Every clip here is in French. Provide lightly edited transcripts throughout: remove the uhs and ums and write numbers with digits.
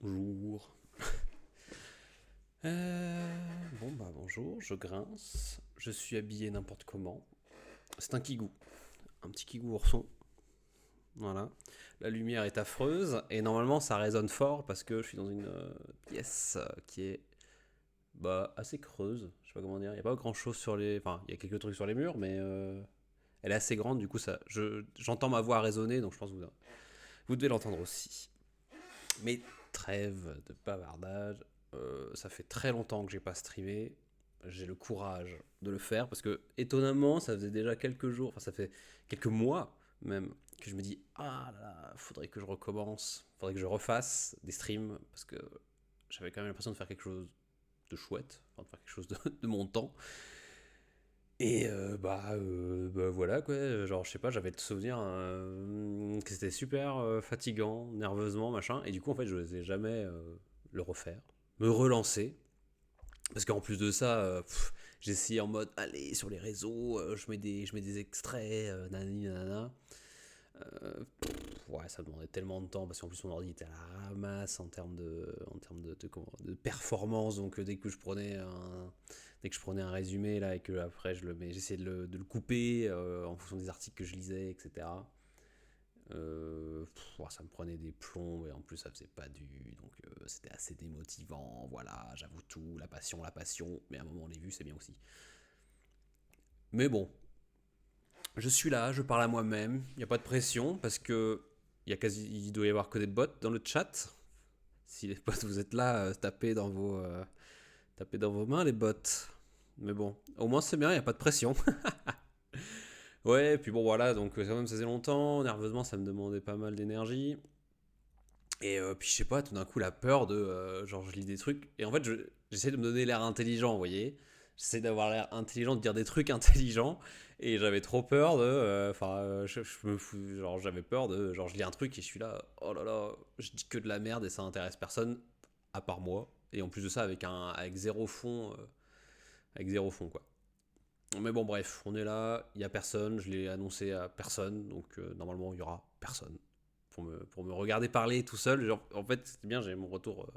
Bonjour. Bonjour, je grince. Je suis habillé n'importe comment. C'est un kigou. Un petit kigou ourson. Voilà. La lumière est affreuse et normalement ça résonne fort parce que je suis dans une pièce qui est assez creuse. Je sais pas comment dire. Il n'y a pas grand chose sur les. Enfin, il y a quelques trucs sur les murs, mais elle est assez grande. Du coup, j'entends ma voix résonner, donc je pense que vous devez l'entendre aussi. Mais trêve de bavardage. Ça fait très longtemps que j'ai pas streamé. J'ai le courage de le faire parce que étonnamment, ça faisait déjà quelques jours, enfin ça fait quelques mois même que je me dis ah là là, faudrait que je recommence, faudrait que je refasse des streams parce que j'avais quand même l'impression de faire quelque chose de chouette, enfin de faire quelque chose de mon temps. Et voilà quoi, genre je sais pas, j'avais le souvenir que c'était super fatigant, nerveusement, machin, et du coup en fait je n'osais jamais le refaire, me relancer, parce qu'en plus de ça, j'essayais en mode allez sur les réseaux, je mets des extraits, nanani nanana. Ouais, ça demandait tellement de temps parce qu'en plus mon ordi était à la ramasse en termes de performance. Donc dès que je prenais un résumé là et que après j'essayais de le couper en fonction des articles que je lisais, etc. Ouais, ça me prenait des plombs et en plus ça faisait pas donc c'était assez démotivant. Voilà, j'avoue tout, la passion, mais à un moment les vues c'est bien aussi. Mais bon, je suis là, je parle à moi-même, il n'y a pas de pression parce que il doit y avoir que des bots dans le chat. Si les bots vous êtes là, tapez dans vos mains les bots. Mais bon, au moins c'est bien, il n'y a pas de pression. Ouais, et puis bon voilà, donc quand même ça faisait longtemps, nerveusement ça me demandait pas mal d'énergie. Et puis je sais pas, tout d'un coup la peur de genre je lis des trucs et en fait j'essaie de me donner l'air intelligent, vous voyez. J'essaie d'avoir l'air intelligent, de dire des trucs intelligents et j'avais trop peur de je me fous, genre j'avais peur de genre je lis un truc et je suis là oh là là, je dis que de la merde et ça intéresse personne à part moi et en plus de ça avec zéro fond quoi. Mais bon bref, on est là, il y a personne, je l'ai annoncé à personne donc normalement il y aura personne pour me regarder parler tout seul. Genre, en fait, c'est bien, j'ai mon retour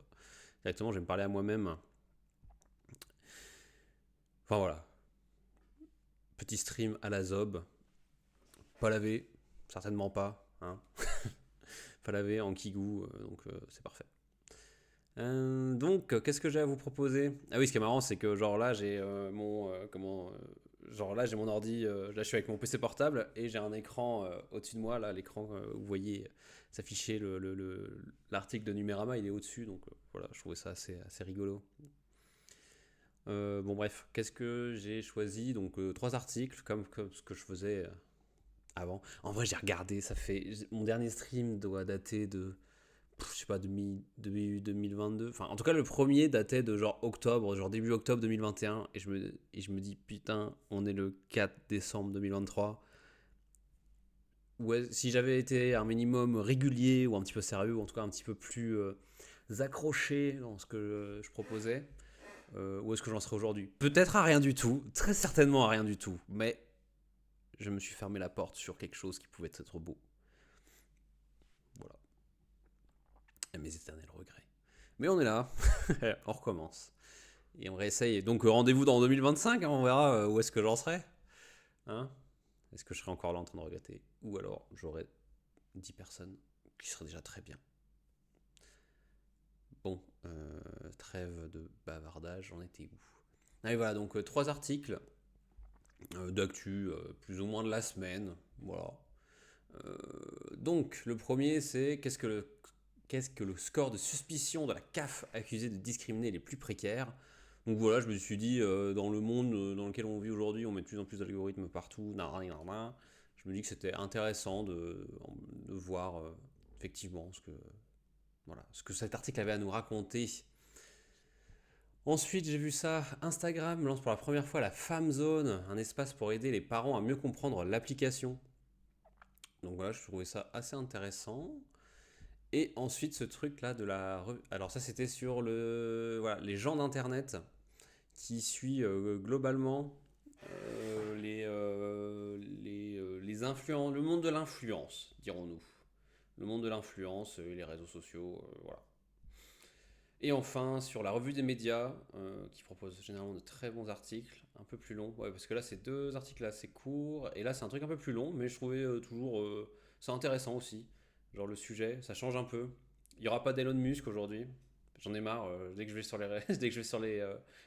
directement, je vais me parler à moi-même. Enfin voilà, petit stream à la Zob, pas lavé, certainement pas, hein. Pas lavé en kigou, donc c'est parfait. Donc, qu'est-ce que j'ai à vous proposer? Ah oui, ce qui est marrant, c'est que genre là, j'ai genre là, j'ai mon ordi, là, je suis avec mon PC portable et j'ai un écran au-dessus de moi. Là, l'écran, vous voyez s'afficher l'article de Numérama, il est au-dessus. Donc voilà, je trouvais ça assez rigolo. Bon, bref, qu'est-ce que j'ai choisi? Donc, trois articles, comme ce que je faisais avant. En vrai, j'ai regardé, mon dernier stream doit dater de je sais pas, 2022. Enfin, en tout cas, le premier datait de genre octobre, genre début octobre 2021. Et je me dis, putain, on est le 4 décembre 2023. Ouais, si j'avais été un minimum régulier ou un petit peu sérieux, ou en tout cas un petit peu plus accroché dans ce que je proposais, où est-ce que j'en serais aujourd'hui? Peut-être à rien du tout, très certainement à rien du tout. Mais je me suis fermé la porte sur quelque chose qui pouvait être beau. Voilà. Et mes éternels regrets. Mais on est là, on recommence. Et on réessaye. Donc rendez-vous dans 2025, hein, on verra où est-ce que j'en serai. Hein. Est-ce que je serai encore là en train de regretter? Ou alors j'aurai 10 personnes qui seraient déjà très bien. Bon, trêve de bavardage, j'en étais où? Allez voilà, donc trois articles d'actu plus ou moins de la semaine. Voilà. Donc le premier c'est qu'est-ce que le score de suspicion de la CAF accusée de discriminer les plus précaires. Donc voilà, je me suis dit, dans le monde dans lequel on vit aujourd'hui, on met de plus en plus d'algorithmes partout, nan. Je me dis que c'était intéressant de voir effectivement ce que cet article avait à nous raconter. Ensuite, j'ai vu ça, Instagram lance pour la première fois la Femme Zone, un espace pour aider les parents à mieux comprendre l'application. Donc voilà, je trouvais ça assez intéressant. Et ensuite, ce truc-là de la... Alors ça, c'était sur voilà, les gens d'Internet qui suit globalement le monde de l'influence, dirons-nous. Le monde de l'influence et les réseaux sociaux, voilà. Et enfin, sur la revue des médias, qui propose généralement de très bons articles, un peu plus longs. Ouais, parce que là, c'est deux articles assez courts, et là, c'est un truc un peu plus long, mais je trouvais toujours ça intéressant aussi. Genre le sujet, ça change un peu. Il n'y aura pas d'Elon Musk aujourd'hui. J'en ai marre. Dès que je vais sur les, dès que je vais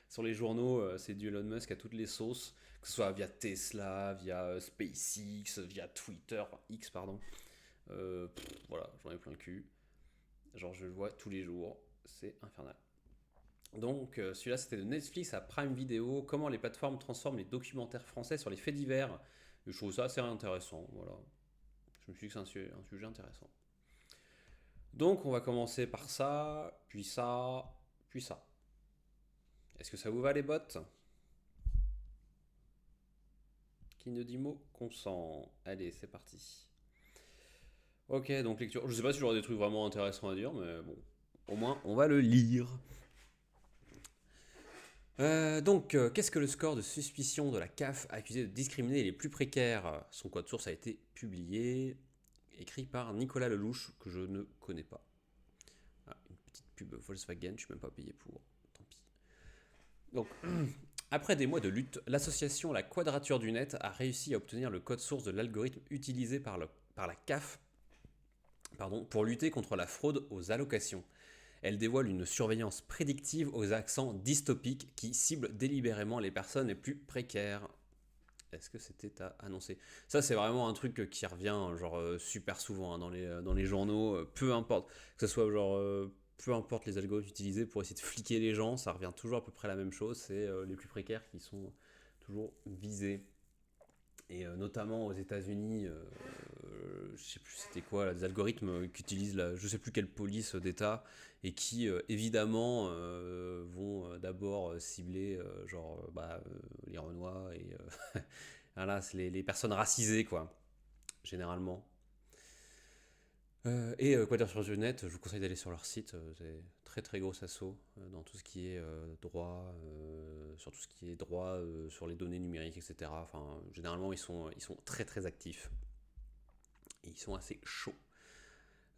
sur les journaux, c'est du Elon Musk à toutes les sauces, que ce soit via Tesla, via SpaceX, via Twitter, enfin, X, pardon. Voilà, j'en ai plein le cul. Genre, je le vois tous les jours. C'est infernal. Donc, celui-là, c'était de Netflix à Prime Video. Comment les plateformes transforment les documentaires français sur les faits divers. Et je trouve ça assez intéressant. Voilà. Je me suis dit que c'est un sujet intéressant. Donc, on va commencer par ça, puis ça, puis ça. Est-ce que ça vous va, les bottes? Qui ne dit mot consent. Allez, c'est parti. Ok, donc lecture. Je sais pas si j'aurai des trucs vraiment intéressants à dire, mais bon. Au moins, on va le lire. Qu'est-ce que le score de suspicion de la CAF accusé de discriminer les plus précaires? Son code source a été publié, écrit par Nicolas Lelouch, que je ne connais pas. Ah, une petite pub Volkswagen, je suis même pas payé pour. Tant pis. Donc, après des mois de lutte, l'association La Quadrature du Net a réussi à obtenir le code source de l'algorithme utilisé par la CAF, pour lutter contre la fraude aux allocations. Elle dévoile une surveillance prédictive aux accents dystopiques qui ciblent délibérément les personnes les plus précaires. Est-ce que c'était à annoncer? Ça, c'est vraiment un truc qui revient genre super souvent hein, dans les journaux, peu importe. Que ce soit genre, peu importe les algorithmes utilisés pour essayer de fliquer les gens, ça revient toujours à peu près la même chose. C'est les plus précaires qui sont toujours visés. Et notamment aux États-Unis, je sais plus c'était quoi, là, des algorithmes qu'utilise je sais plus quelle police d'État et qui évidemment vont d'abord cibler les Renois et voilà, c'est les personnes racisées quoi, généralement. Quadrature du Net, je vous conseille d'aller sur leur site, c'est très très gros assaut dans tout ce qui est droit, sur tout ce qui est droit sur les données numériques, etc. Enfin, généralement ils sont très très actifs et ils sont assez chauds.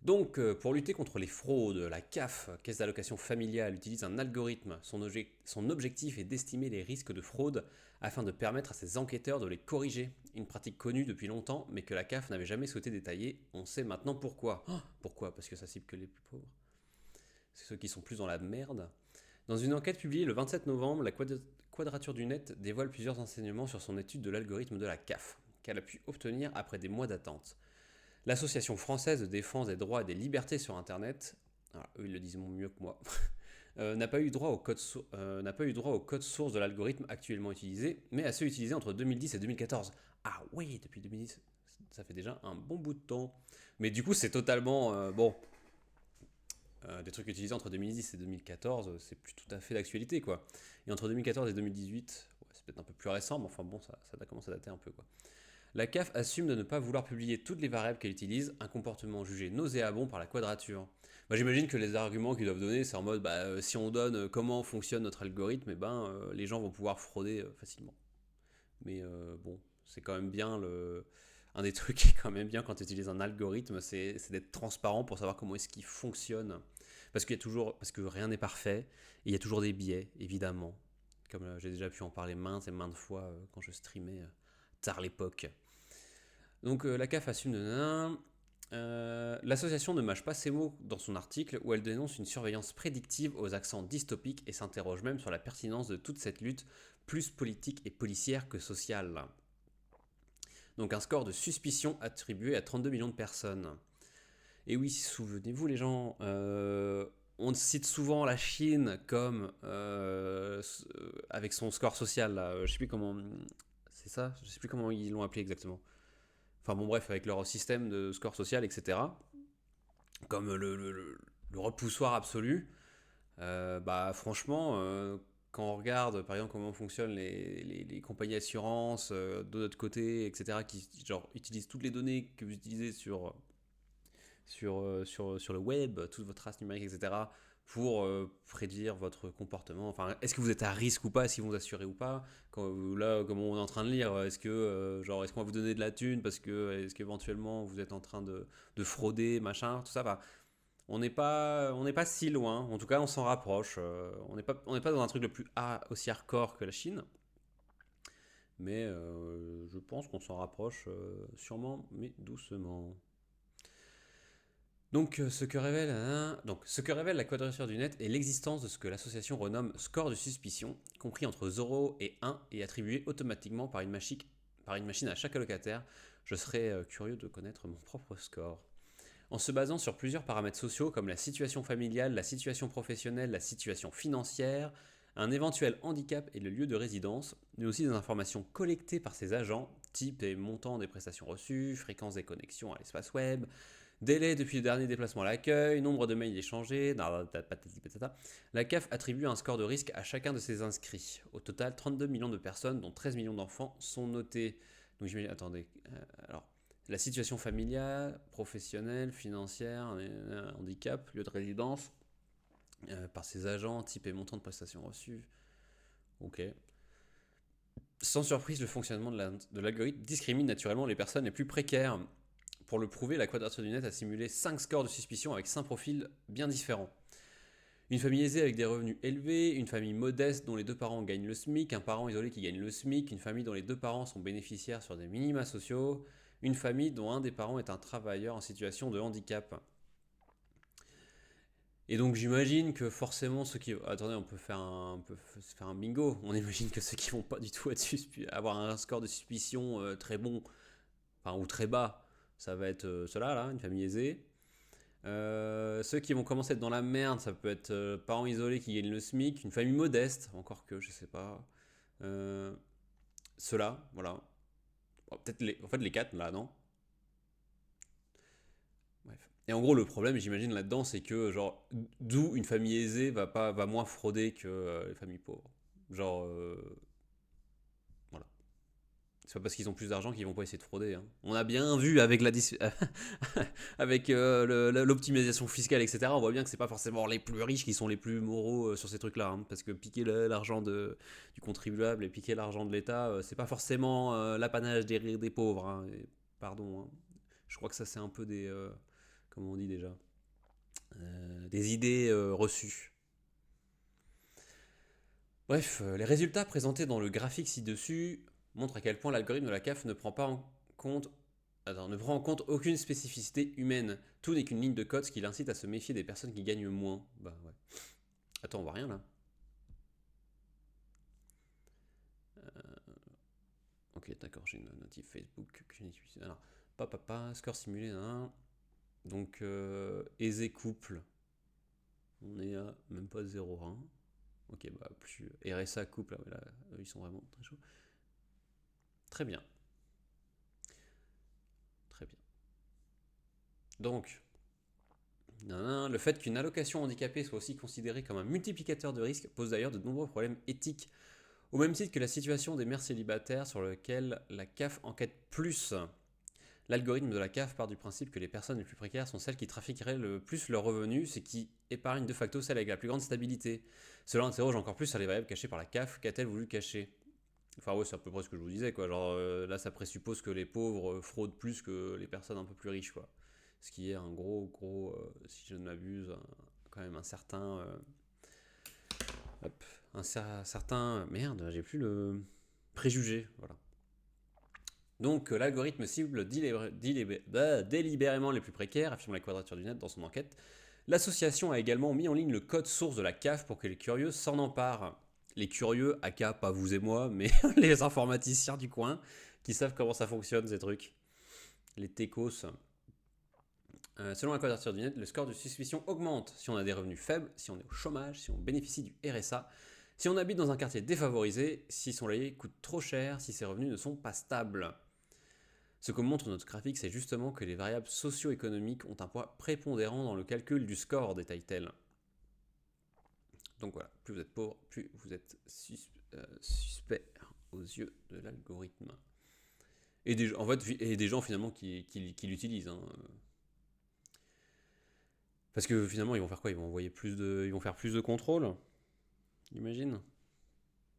Donc, pour lutter contre les fraudes, la CAF, Caisse d'allocation familiale, utilise un algorithme. Son objectif est d'estimer les risques de fraude afin de permettre à ses enquêteurs de les corriger. Une pratique connue depuis longtemps, mais que la CAF n'avait jamais souhaité détailler. On sait maintenant pourquoi. Oh, pourquoi? Parce que ça cible que les plus pauvres. C'est ceux qui sont plus dans la merde. Dans une enquête publiée le 27 novembre, la Quadrature du Net dévoile plusieurs enseignements sur son étude de l'algorithme de la CAF, qu'elle a pu obtenir après des mois d'attente. L'Association française de défense des droits et des libertés sur Internet, alors, eux ils le disent mieux que moi, n'a pas eu droit au code source de l'algorithme actuellement utilisé, mais à ceux utilisés entre 2010 et 2014. Ah oui, depuis 2010, ça fait déjà un bon bout de temps. Mais du coup, c'est totalement bon. Des trucs utilisés entre 2010 et 2014, c'est plus tout à fait d'actualité quoi. Et entre 2014 et 2018, ouais, c'est peut-être un peu plus récent, mais enfin bon, ça commence à dater un peu quoi. La CAF assume de ne pas vouloir publier toutes les variables qu'elle utilise, un comportement jugé nauséabond par la Quadrature. Moi, j'imagine que les arguments qu'ils doivent donner, c'est en mode si on donne comment fonctionne notre algorithme, les gens vont pouvoir frauder facilement. Mais bon, c'est quand même bien un des trucs qui est quand même bien quand tu utilises un algorithme, c'est d'être transparent pour savoir comment est-ce qu'il fonctionne. Parce que rien n'est parfait, et il y a toujours des biais, évidemment. Comme j'ai déjà pu en parler maintes et maintes fois quand je streamais tard l'époque. Donc la CAF assume de l'association ne mâche pas ses mots dans son article où elle dénonce une surveillance prédictive aux accents dystopiques et s'interroge même sur la pertinence de toute cette lutte plus politique et policière que sociale. Donc un score de suspicion attribué à 32 millions de personnes. Et oui, souvenez-vous les gens, on cite souvent la Chine comme avec son score social là, je sais plus comment c'est ça, je sais plus comment ils l'ont appelé exactement. Enfin bon bref, avec leur système de score social, etc. Comme le repoussoir absolu. Franchement, quand on regarde par exemple comment fonctionnent les compagnies d'assurance de notre côté, etc., qui genre, utilisent toutes les données que vous utilisez sur le web, toute votre trace numérique, etc., pour prédire votre comportement. Enfin, est-ce que vous êtes à risque ou pas? Est-ce qu'ils vont vous assurer ou pas? Là, comme on est en train de lire, est-ce qu'on va vous donner de la thune parce que est-ce qu'éventuellement vous êtes en train de frauder, machin, tout ça. Enfin, on n'est pas si loin. En tout cas, on s'en rapproche. On n'est pas dans un truc le plus aussi hardcore que la Chine. Mais je pense qu'on s'en rapproche sûrement, mais doucement. Donc, ce que révèle la quadrature du net est l'existence de ce que l'association renomme score de suspicion, compris entre 0 et 1 et attribué automatiquement par une machine à chaque allocataire. Je serais curieux de connaître mon propre score. En se basant sur plusieurs paramètres sociaux comme la situation familiale, la situation professionnelle, la situation financière, un éventuel handicap et le lieu de résidence, mais aussi des informations collectées par ces agents, type et montant des prestations reçues, fréquence des connexions à l'espace web, délai depuis le dernier déplacement à l'accueil, nombre de mails échangés, la CAF attribue un score de risque à chacun de ses inscrits. Au total, 32 millions de personnes, dont 13 millions d'enfants, sont notés. Donc j'imagine, attendez, alors, la situation familiale, professionnelle, financière, handicap, lieu de résidence, par ses agents, type et montant de prestations reçues. Ok. Sans surprise, le fonctionnement de l'algorithme discrimine naturellement les personnes les plus précaires. Pour le prouver, la quadrature du net a simulé 5 scores de suspicion avec 5 profils bien différents. Une famille aisée avec des revenus élevés, une famille modeste dont les deux parents gagnent le SMIC, un parent isolé qui gagne le SMIC, une famille dont les deux parents sont bénéficiaires sur des minima sociaux, une famille dont un des parents est un travailleur en situation de handicap. Et donc j'imagine que forcément ceux qui... Attendez, on peut faire un bingo. On imagine que ceux qui vont pas du tout avoir un score de suspicion très bon, enfin ou très bas, ça va être ceux-là, là, une famille aisée. Ceux qui vont commencer à être dans la merde, ça peut être parents isolés qui gagnent le SMIC, une famille modeste, encore que, je sais pas. Ceux-là, voilà. Bon, peut-être en fait les quatre là, non? Bref. Et en gros, le problème, j'imagine là-dedans, c'est que genre, d'où une famille aisée va moins frauder que les familles pauvres. Genre, voilà. C'est pas parce qu'ils ont plus d'argent qu'ils vont pas essayer de frauder, hein. On a bien vu avec avec l'optimisation fiscale, etc. On voit bien que c'est pas forcément les plus riches qui sont les plus moraux sur ces trucs-là, hein, parce que piquer l'argent du contribuable et piquer l'argent de l'État, c'est pas forcément l'apanage des pauvres, hein. Pardon, hein. Je crois que ça c'est un peu des, comment on dit déjà, des idées reçues. Bref, les résultats présentés dans le graphique ci-dessus montrent à quel point l'algorithme de la CAF ne prend en compte aucune spécificité humaine. Tout n'est qu'une ligne de code, ce qui l'incite à se méfier des personnes qui gagnent moins. Bah ouais. Attends, on voit rien là. Ok, d'accord, j'ai une notif Facebook que je n'utilise. Alors, score simulé, hein. Donc, aisé couple, on est à même pas 0,1. Ok, bah plus RSA couple, là, ils sont vraiment très chauds. Très bien. Très bien. Donc, le fait qu'une allocation handicapée soit aussi considérée comme un multiplicateur de risque pose d'ailleurs de nombreux problèmes éthiques, au même titre que la situation des mères célibataires sur lequel la CAF enquête plus. L'algorithme de la CAF part du principe que les personnes les plus précaires sont celles qui trafiqueraient le plus leurs revenus, ce qui épargne de facto celles avec la plus grande stabilité. Cela interroge encore plus sur les variables cachées par la CAF. Qu'a-t-elle voulu cacher? Enfin ouais, c'est à peu près ce que je vous disais, quoi. Genre là, ça présuppose que les pauvres fraudent plus que les personnes un peu plus riches, quoi. Ce qui est un gros, si je ne m'abuse, quand même un certain... hop, un certain... Merde, j'ai plus le préjugé, voilà. Donc l'algorithme cible délibérément les plus précaires, affirme la Quadrature du Net dans son enquête. L'association a également mis en ligne le code source de la CAF pour que les curieux s'en emparent. Les curieux, aka pas vous et moi, mais les informaticiens du coin, qui savent comment ça fonctionne ces trucs. Les techos. Selon la Quadrature du Net, le score de suspicion augmente si on a des revenus faibles, si on est au chômage, si on bénéficie du RSA, si on habite dans un quartier défavorisé, si son loyer coûte trop cher, si ses revenus ne sont pas stables. Ce que montre notre graphique, c'est justement que les variables socio-économiques ont un poids prépondérant dans le calcul du score, détaille-t-elle. Donc voilà, plus vous êtes pauvre, plus vous êtes suspect aux yeux de l'algorithme. Et des gens finalement qui l'utilisent. Hein. Parce que finalement, ils vont faire quoi? Ils vont faire plus de contrôles, j'imagine,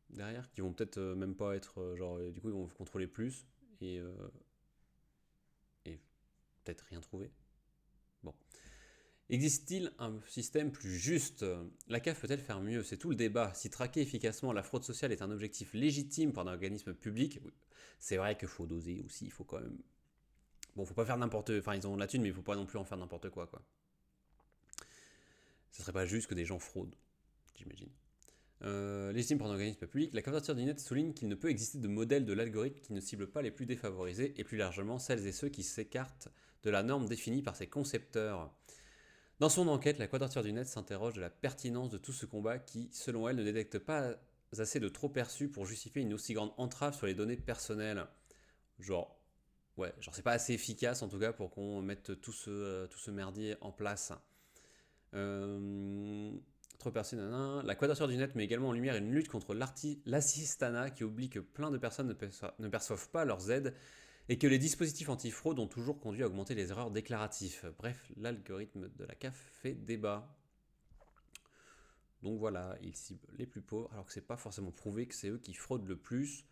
derrière, qui vont peut-être même pas être genre, du coup, ils vont contrôler plus et peut-être rien trouver. Bon. Existe-t-il un système plus juste? La CAF peut-elle faire mieux? C'est tout le débat. Si traquer efficacement la fraude sociale est un objectif légitime pour un organisme public, oui, c'est vrai qu'il faut doser aussi, il faut quand même... Bon, faut pas faire n'importe... Enfin, ils ont de la thune, mais il faut pas non plus en faire n'importe quoi, quoi. Ce serait pas juste que des gens fraudent, j'imagine. Légitime pour un organisme public, la Quadrature du Net souligne qu'il ne peut exister de modèle de l'algorithme qui ne cible pas les plus défavorisés et plus largement celles et ceux qui s'écartent de la norme définie par ses concepteurs. Dans son enquête, la Quadrature du Net s'interroge de la pertinence de tout ce combat qui, selon elle, ne détecte pas assez de trop perçus pour justifier une aussi grande entrave sur les données personnelles. Genre, ouais, genre c'est pas assez efficace en tout cas pour qu'on mette tout ce merdier en place. Trop perçu, nanana. La Quadrature du Net met également en lumière une lutte contre l'assistanat qui oublie que plein de personnes ne perçoivent pas leurs aides et que les dispositifs antifraude ont toujours conduit à augmenter les erreurs déclaratives. Bref, l'algorithme de la CAF fait débat. Donc voilà, il cible les plus pauvres, alors que c'est pas forcément prouvé que c'est eux qui fraudent le plus.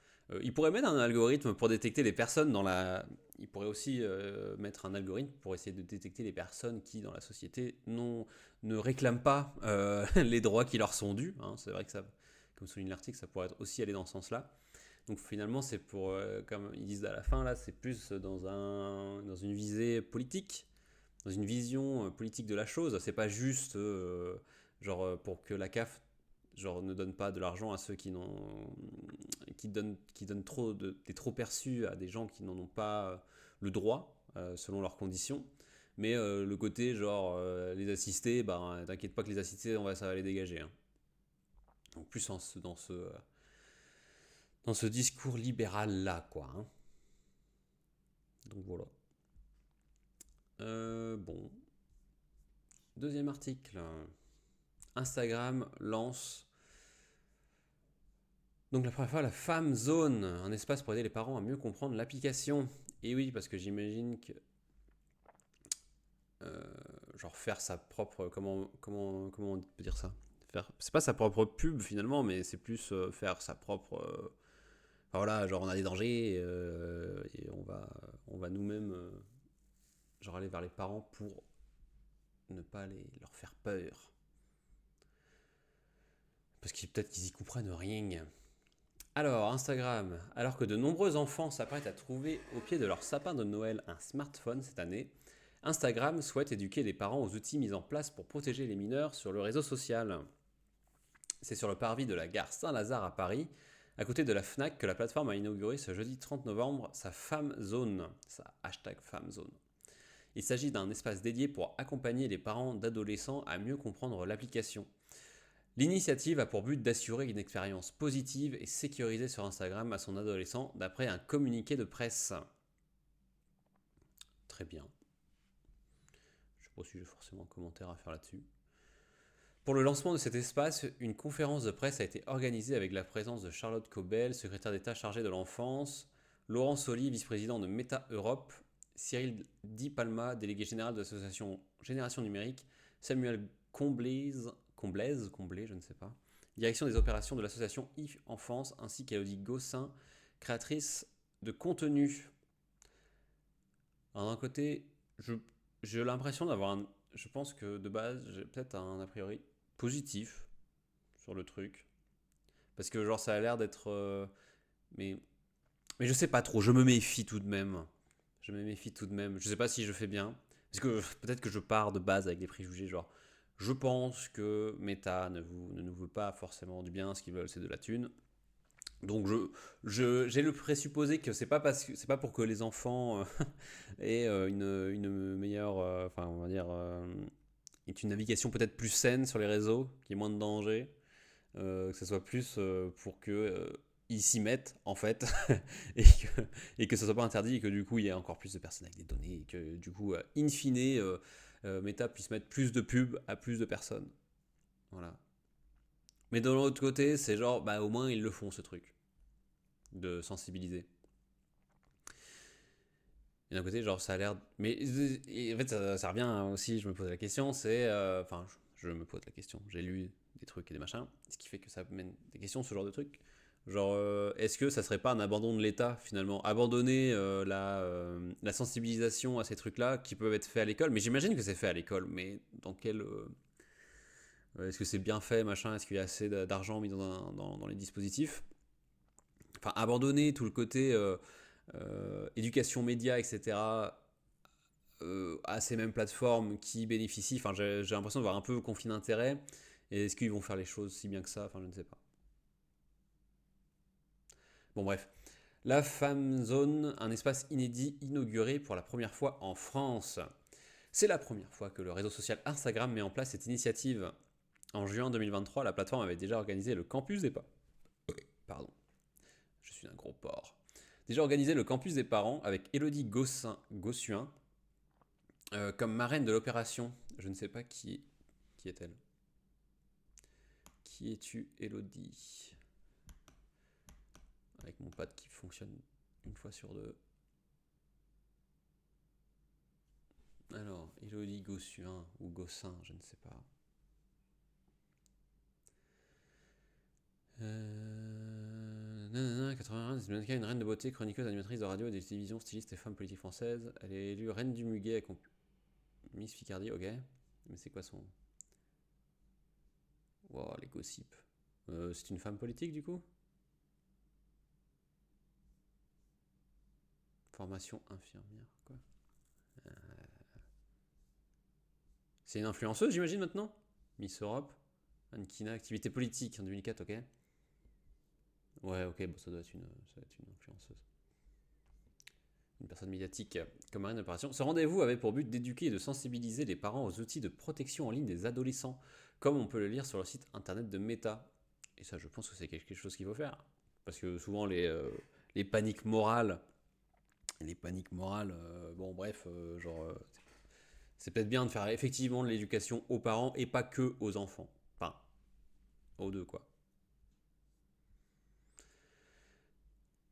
Il pourrait mettre un algorithme pour détecter les personnes dans la... Il pourrait aussi mettre un algorithme pour essayer de détecter les personnes qui, dans la société, ne réclament pas les droits qui leur sont dus. Hein. C'est vrai que ça, comme souligne l'article, ça pourrait aussi aller dans ce sens-là. Donc finalement, c'est pour, comme ils disent à la fin, là, c'est plus dans une visée politique, dans une vision politique de la chose. C'est pas juste pour que la CAF ne donne pas de l'argent à ceux qui donnent des trop perçus à des gens qui n'en ont pas le droit selon leurs conditions. Mais le côté les assistés, t'inquiète pas que les assistés, ça va les dégager. Hein. Donc plus dans ce discours libéral là, quoi. Hein. Donc voilà. Bon. Deuxième article. Instagram lance donc la première fois la Femme Zone, un espace pour aider les parents à mieux comprendre l'application. Et oui, parce que j'imagine que faire sa propre, comment on peut dire ça, c'est pas sa propre pub finalement, mais c'est plus faire sa propre enfin voilà, on a des dangers et on va nous-mêmes aller vers les parents pour ne pas leur faire peur. Parce que peut-être qu'ils y comprennent rien. Alors, Instagram. Alors que de nombreux enfants s'apprêtent à trouver au pied de leur sapin de Noël un smartphone cette année, Instagram souhaite éduquer les parents aux outils mis en place pour protéger les mineurs sur le réseau social. C'est sur le parvis de la gare Saint-Lazare à Paris, à côté de la Fnac, que la plateforme a inauguré ce jeudi 30 novembre sa Femme Zone, sa hashtag Femme Zone. Il s'agit d'un espace dédié pour accompagner les parents d'adolescents à mieux comprendre l'application. L'initiative a pour but d'assurer une expérience positive et sécurisée sur Instagram à son adolescent, d'après un communiqué de presse. Très bien. Je ne sais pas si j'ai forcément un commentaire à faire là-dessus. Pour le lancement de cet espace, une conférence de presse a été organisée avec la présence de Charlotte Cobel, secrétaire d'État chargée de l'enfance, Laurent Soli, vice-président de Meta Europe, Cyril Di Palma, délégué général de l'association Génération Numérique, Samuel Comblé, je ne sais pas, direction des opérations de l'association IF Enfance, ainsi qu'Elodie Gossin, créatrice de contenu. Alors d'un côté, j'ai l'impression d'avoir je pense que de base, j'ai peut-être un a priori positif sur le truc. Parce que ça a l'air d'être... mais je sais pas trop, je me méfie tout de même. Je sais pas si je fais bien. Parce que peut-être que je pars de base avec des préjugés, je pense que Meta ne nous veut pas forcément du bien, ce qu'ils veulent c'est de la thune. Donc j'ai le présupposé que c'est pas pour que les enfants aient une meilleure, on va dire, une navigation peut-être plus saine sur les réseaux, qui ait moins de danger, que ce soit plus pour que ils s'y mettent en fait et que ça soit pas interdit et que du coup il y ait encore plus de personnes avec des données et que du coup in fine Meta puisse mettre plus de pubs à plus de personnes. Voilà. Mais de l'autre côté, c'est au moins ils le font ce truc de sensibiliser. Et d'un côté, ça a l'air. Mais en fait, ça revient aussi, je me pose la question, c'est. Je me pose la question. J'ai lu des trucs et des machins, ce qui fait que ça mène des questions, ce genre de truc. Genre, est-ce que ça serait pas un abandon de l'État finalement? Abandonner la sensibilisation à ces trucs-là qui peuvent être faits à l'école, mais j'imagine que c'est fait à l'école, mais dans quel. Est-ce que c'est bien fait, machin? Est-ce qu'il y a assez d'argent mis dans les dispositifs? Enfin, abandonner tout le côté éducation média, etc., à ces mêmes plateformes qui bénéficient. Enfin, j'ai l'impression de voir un peu conflit d'intérêts. Et est-ce qu'ils vont faire les choses si bien que ça? Enfin, je ne sais pas. Bon, bref. La Femme Zone, un espace inédit inauguré pour la première fois en France. C'est la première fois que le réseau social Instagram met en place cette initiative. En juin 2023, la plateforme avait déjà organisé le campus des parents. Pardon, je suis un gros porc. Déjà organisé le campus des parents avec Elodie Gossuin comme marraine de l'opération. Je ne sais pas qui est-elle. Qui es-tu, Elodie? Avec mon pad qui fonctionne une fois sur deux. Alors, Elodie Gossuin ou Gossin, je ne sais pas. 91, une reine de beauté, chroniqueuse, animatrice de radio et de télévision, styliste et femme politique française. Elle est élue reine du Muguet avec Miss Picardie, ok. Mais c'est quoi son. Wow, les gossips. C'est une femme politique du coup? Formation infirmière, quoi. C'est une influenceuse, j'imagine, maintenant? Miss Europe. Mannequinat, activité politique en 2004, ok. Ouais, ok, bon, ça doit être une influenceuse. Une personne médiatique comme marine d'opération. Ce rendez-vous avait pour but d'éduquer et de sensibiliser les parents aux outils de protection en ligne des adolescents, comme on peut le lire sur le site internet de Meta. Et ça, je pense que c'est quelque chose qu'il faut faire. Parce que souvent, les paniques morales, bon, bref, c'est peut-être bien de faire effectivement de l'éducation aux parents et pas que aux enfants. Enfin, aux deux, quoi.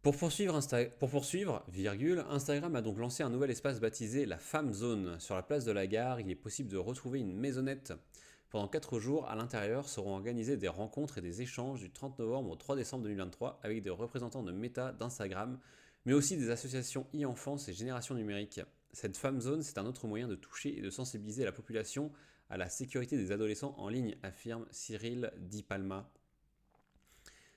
Pour poursuivre, virgule, Instagram a donc lancé un nouvel espace baptisé la Femme Zone. Sur la place de la gare, il est possible de retrouver une maisonnette. Pendant 4 jours, à l'intérieur seront organisés des rencontres et des échanges du 30 novembre au 3 décembre 2023 avec des représentants de Meta, d'Instagram, mais aussi des associations e-enfance et génération numérique. Cette Femme Zone, c'est un autre moyen de toucher et de sensibiliser la population à la sécurité des adolescents en ligne, affirme Cyril Di Palma.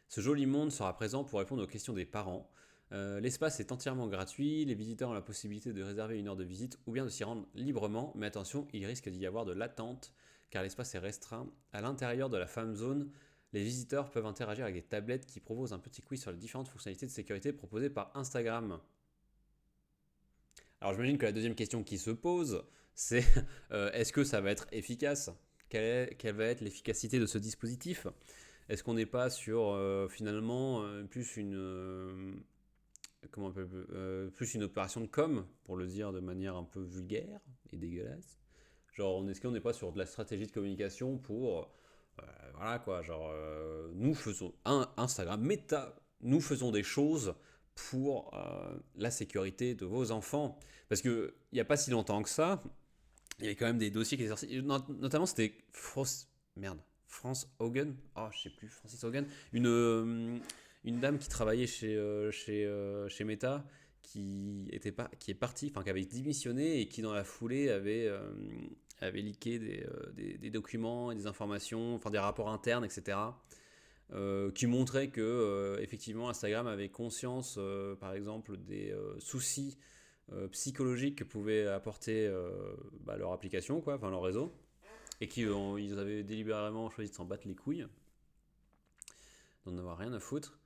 Ce joli monde sera présent pour répondre aux questions des parents. L'espace est entièrement gratuit, les visiteurs ont la possibilité de réserver une heure de visite ou bien de s'y rendre librement, mais attention, il risque d'y avoir de l'attente car l'espace est restreint. À l'intérieur de la Femme Zone, les visiteurs peuvent interagir avec des tablettes qui proposent un petit quiz sur les différentes fonctionnalités de sécurité proposées par Instagram. Alors j'imagine que la deuxième question qui se pose, c'est est-ce que ça va être efficace? Quelle va être l'efficacité de ce dispositif? Est-ce qu'on n'est pas sur finalement plus une comment on peut, plus une opération de com, pour le dire de manière un peu vulgaire et dégueulasse? Genre, est-ce qu'on n'est pas sur de la stratégie de communication pour voilà quoi, genre nous faisons Instagram, Meta, nous faisons des choses pour la sécurité de vos enfants. Parce que il n'y a pas si longtemps que ça, il y avait quand même des dossiers qui étaient sortis. Notamment, c'était France Hogan. Oh, je sais plus, Francis Hogan. Une dame qui travaillait chez Meta, qui est partie, enfin, qui avait démissionné et qui, dans la foulée, avait leaké des documents et des informations, enfin, des rapports internes, etc. Qui montraient que, effectivement, Instagram avait conscience, par exemple, des soucis psychologiques que pouvait apporter leur application, quoi, enfin leur réseau, et qu'ils avaient délibérément choisi de s'en battre les couilles, d'en avoir rien à foutre.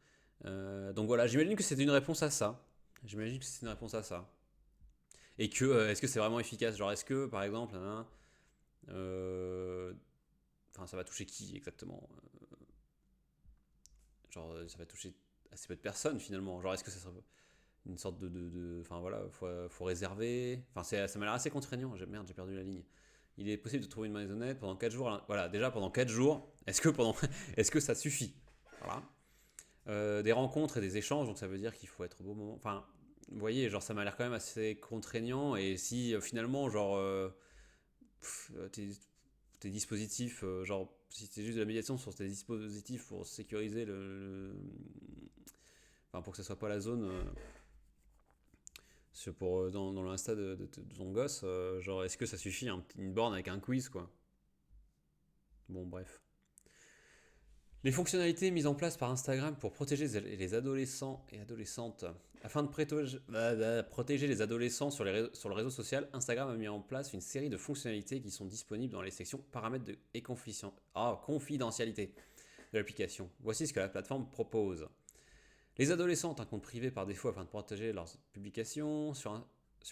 Donc voilà, j'imagine que c'était une réponse à ça. J'imagine que c'est une réponse à ça. Et que, est-ce que c'est vraiment efficace? Genre, est-ce que, par exemple, ça va toucher qui exactement? Genre, ça va toucher assez peu de personnes finalement. Genre, est-ce que ça serait une sorte enfin voilà, faut réserver. Enfin, ça m'a l'air assez contraignant. Merde, j'ai perdu la ligne. Il est possible de trouver une maisonnette pendant 4 jours. Voilà, déjà pendant 4 jours, est-ce que ça suffit? Voilà. Des rencontres et des échanges, donc ça veut dire qu'il faut être au bon moment. Enfin, vous voyez, genre ça m'a l'air quand même assez contraignant. Et si finalement, genre, tes dispositifs, genre, si c'est juste de la médiation sur tes dispositifs pour sécuriser enfin pour que ça soit pas la zone pour, dans l'insta de ton gosse, genre est-ce que ça suffit une borne avec un quiz quoi. Bon bref. Les fonctionnalités mises en place par Instagram pour protéger les adolescents et adolescentes. Afin de protéger les adolescents sur le réseau social, Instagram a mis en place une série de fonctionnalités qui sont disponibles dans les sections paramètres et confidentialité de l'application. Voici ce que la plateforme propose. Les adolescents ont un compte privé par défaut afin de protéger leurs publications. Sur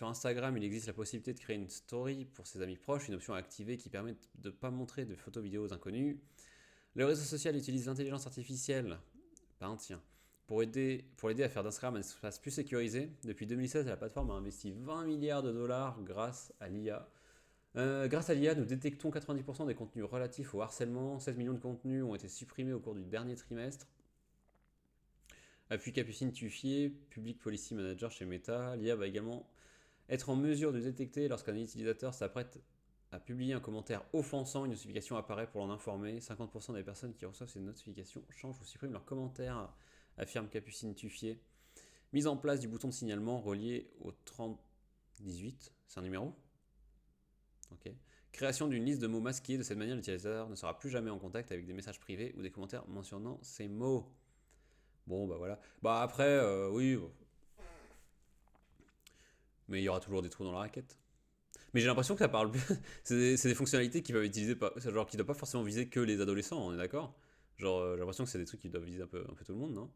Instagram, il existe la possibilité de créer une story pour ses amis proches, une option à activer qui permet de ne pas montrer de photos vidéos inconnues. Le réseau social utilise l'intelligence artificielle pour l'aider à faire d'Instagram un espace plus sécurisé. Depuis 2016, la plateforme a investi 20 milliards de dollars grâce à l'IA. Grâce à l'IA, nous détectons 90% des contenus relatifs au harcèlement. 16 millions de contenus ont été supprimés au cours du dernier trimestre. Appui Capucine Tuffier, Public Policy Manager chez Meta. L'IA va également être en mesure de détecter lorsqu'un utilisateur s'apprête à publier un commentaire offensant, une notification apparaît pour l'en informer. 50% des personnes qui reçoivent ces notifications changent ou suppriment leurs commentaires, affirme Capucine Tuffier. Mise en place du bouton de signalement relié au 3018, c'est un numéro ? Ok. Création d'une liste de mots masqués, de cette manière l'utilisateur ne sera plus jamais en contact avec des messages privés ou des commentaires mentionnant ces mots. Bon bah voilà. Bah après, oui. Mais il y aura toujours des trous dans la raquette. Mais j'ai l'impression que ça parle. c'est des fonctionnalités qui peuvent utiliser genre qui ne doivent pas forcément viser que les adolescents, on est d'accord. Genre j'ai l'impression que c'est des trucs qui doivent viser un peu tout le monde, non?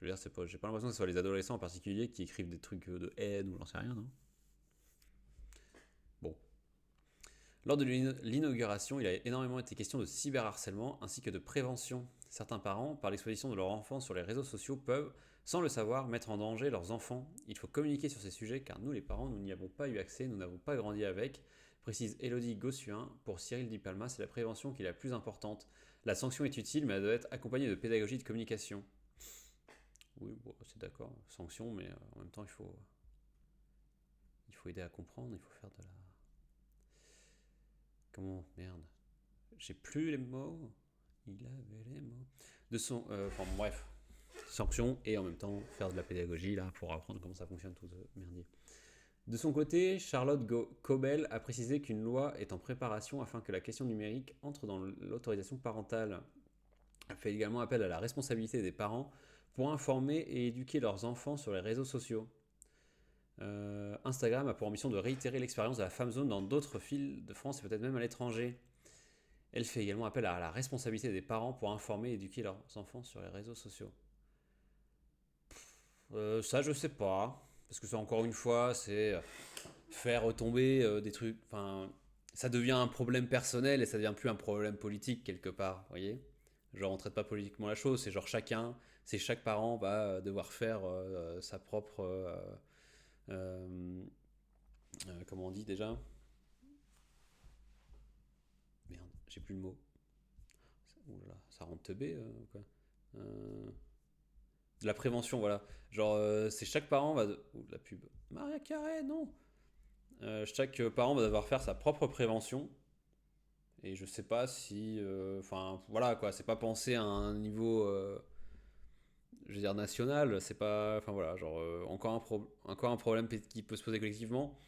Je veux dire, j'ai pas l'impression que ce soit les adolescents en particulier qui écrivent des trucs de haine ou j'en sais rien, non? Bon. Lors de l'inauguration, il a énormément été question de cyberharcèlement ainsi que de prévention. Certains parents, par l'exposition de leurs enfants sur les réseaux sociaux, peuvent, sans le savoir, mettre en danger leurs enfants. Il faut communiquer sur ces sujets car nous, les parents, nous n'y avons pas eu accès, nous n'avons pas grandi avec, précise Elodie Gossuin. Pour Cyril Di Palma, c'est la prévention qui est la plus importante. La sanction est utile, mais elle doit être accompagnée de pédagogie et de communication. Oui, bon, c'est d'accord, sanction, mais en même temps, il faut aider à comprendre, il faut faire de la... Comment? Merde. J'ai plus les mots. Il avait les mots. Enfin bref. Sanction et en même temps faire de la pédagogie là pour apprendre comment ça fonctionne tout ce merdier. De son côté, Charlotte Cobel a précisé qu'une loi est en préparation afin que la question numérique entre dans l'autorisation parentale. Elle fait également appel à la responsabilité des parents pour informer et éduquer leurs enfants sur les réseaux sociaux. Instagram a pour ambition de réitérer l'expérience de la femme zone dans d'autres villes de France et peut-être même à l'étranger. Elle fait également appel à la responsabilité des parents pour informer et éduquer leurs enfants sur les réseaux sociaux. Ça, je sais pas. Parce que ça, encore une fois, c'est faire retomber des trucs. Enfin, ça devient un problème personnel et ça devient plus un problème politique quelque part. Vous voyez? Genre, on traite pas politiquement la chose. C'est genre chaque parent va devoir faire sa propre. Comment on dit déjà? Merde, j'ai plus le mot. Oula, ça rend teubé quoi. De la prévention, voilà. Genre, c'est chaque parent va. Ouh, la pub. Maria Carré, non. Chaque parent va devoir faire sa propre prévention. Et je sais pas si. Enfin, voilà quoi. C'est pas pensé à un niveau. Je veux dire national. C'est pas. Enfin voilà, genre, encore un problème qui peut se poser collectivement.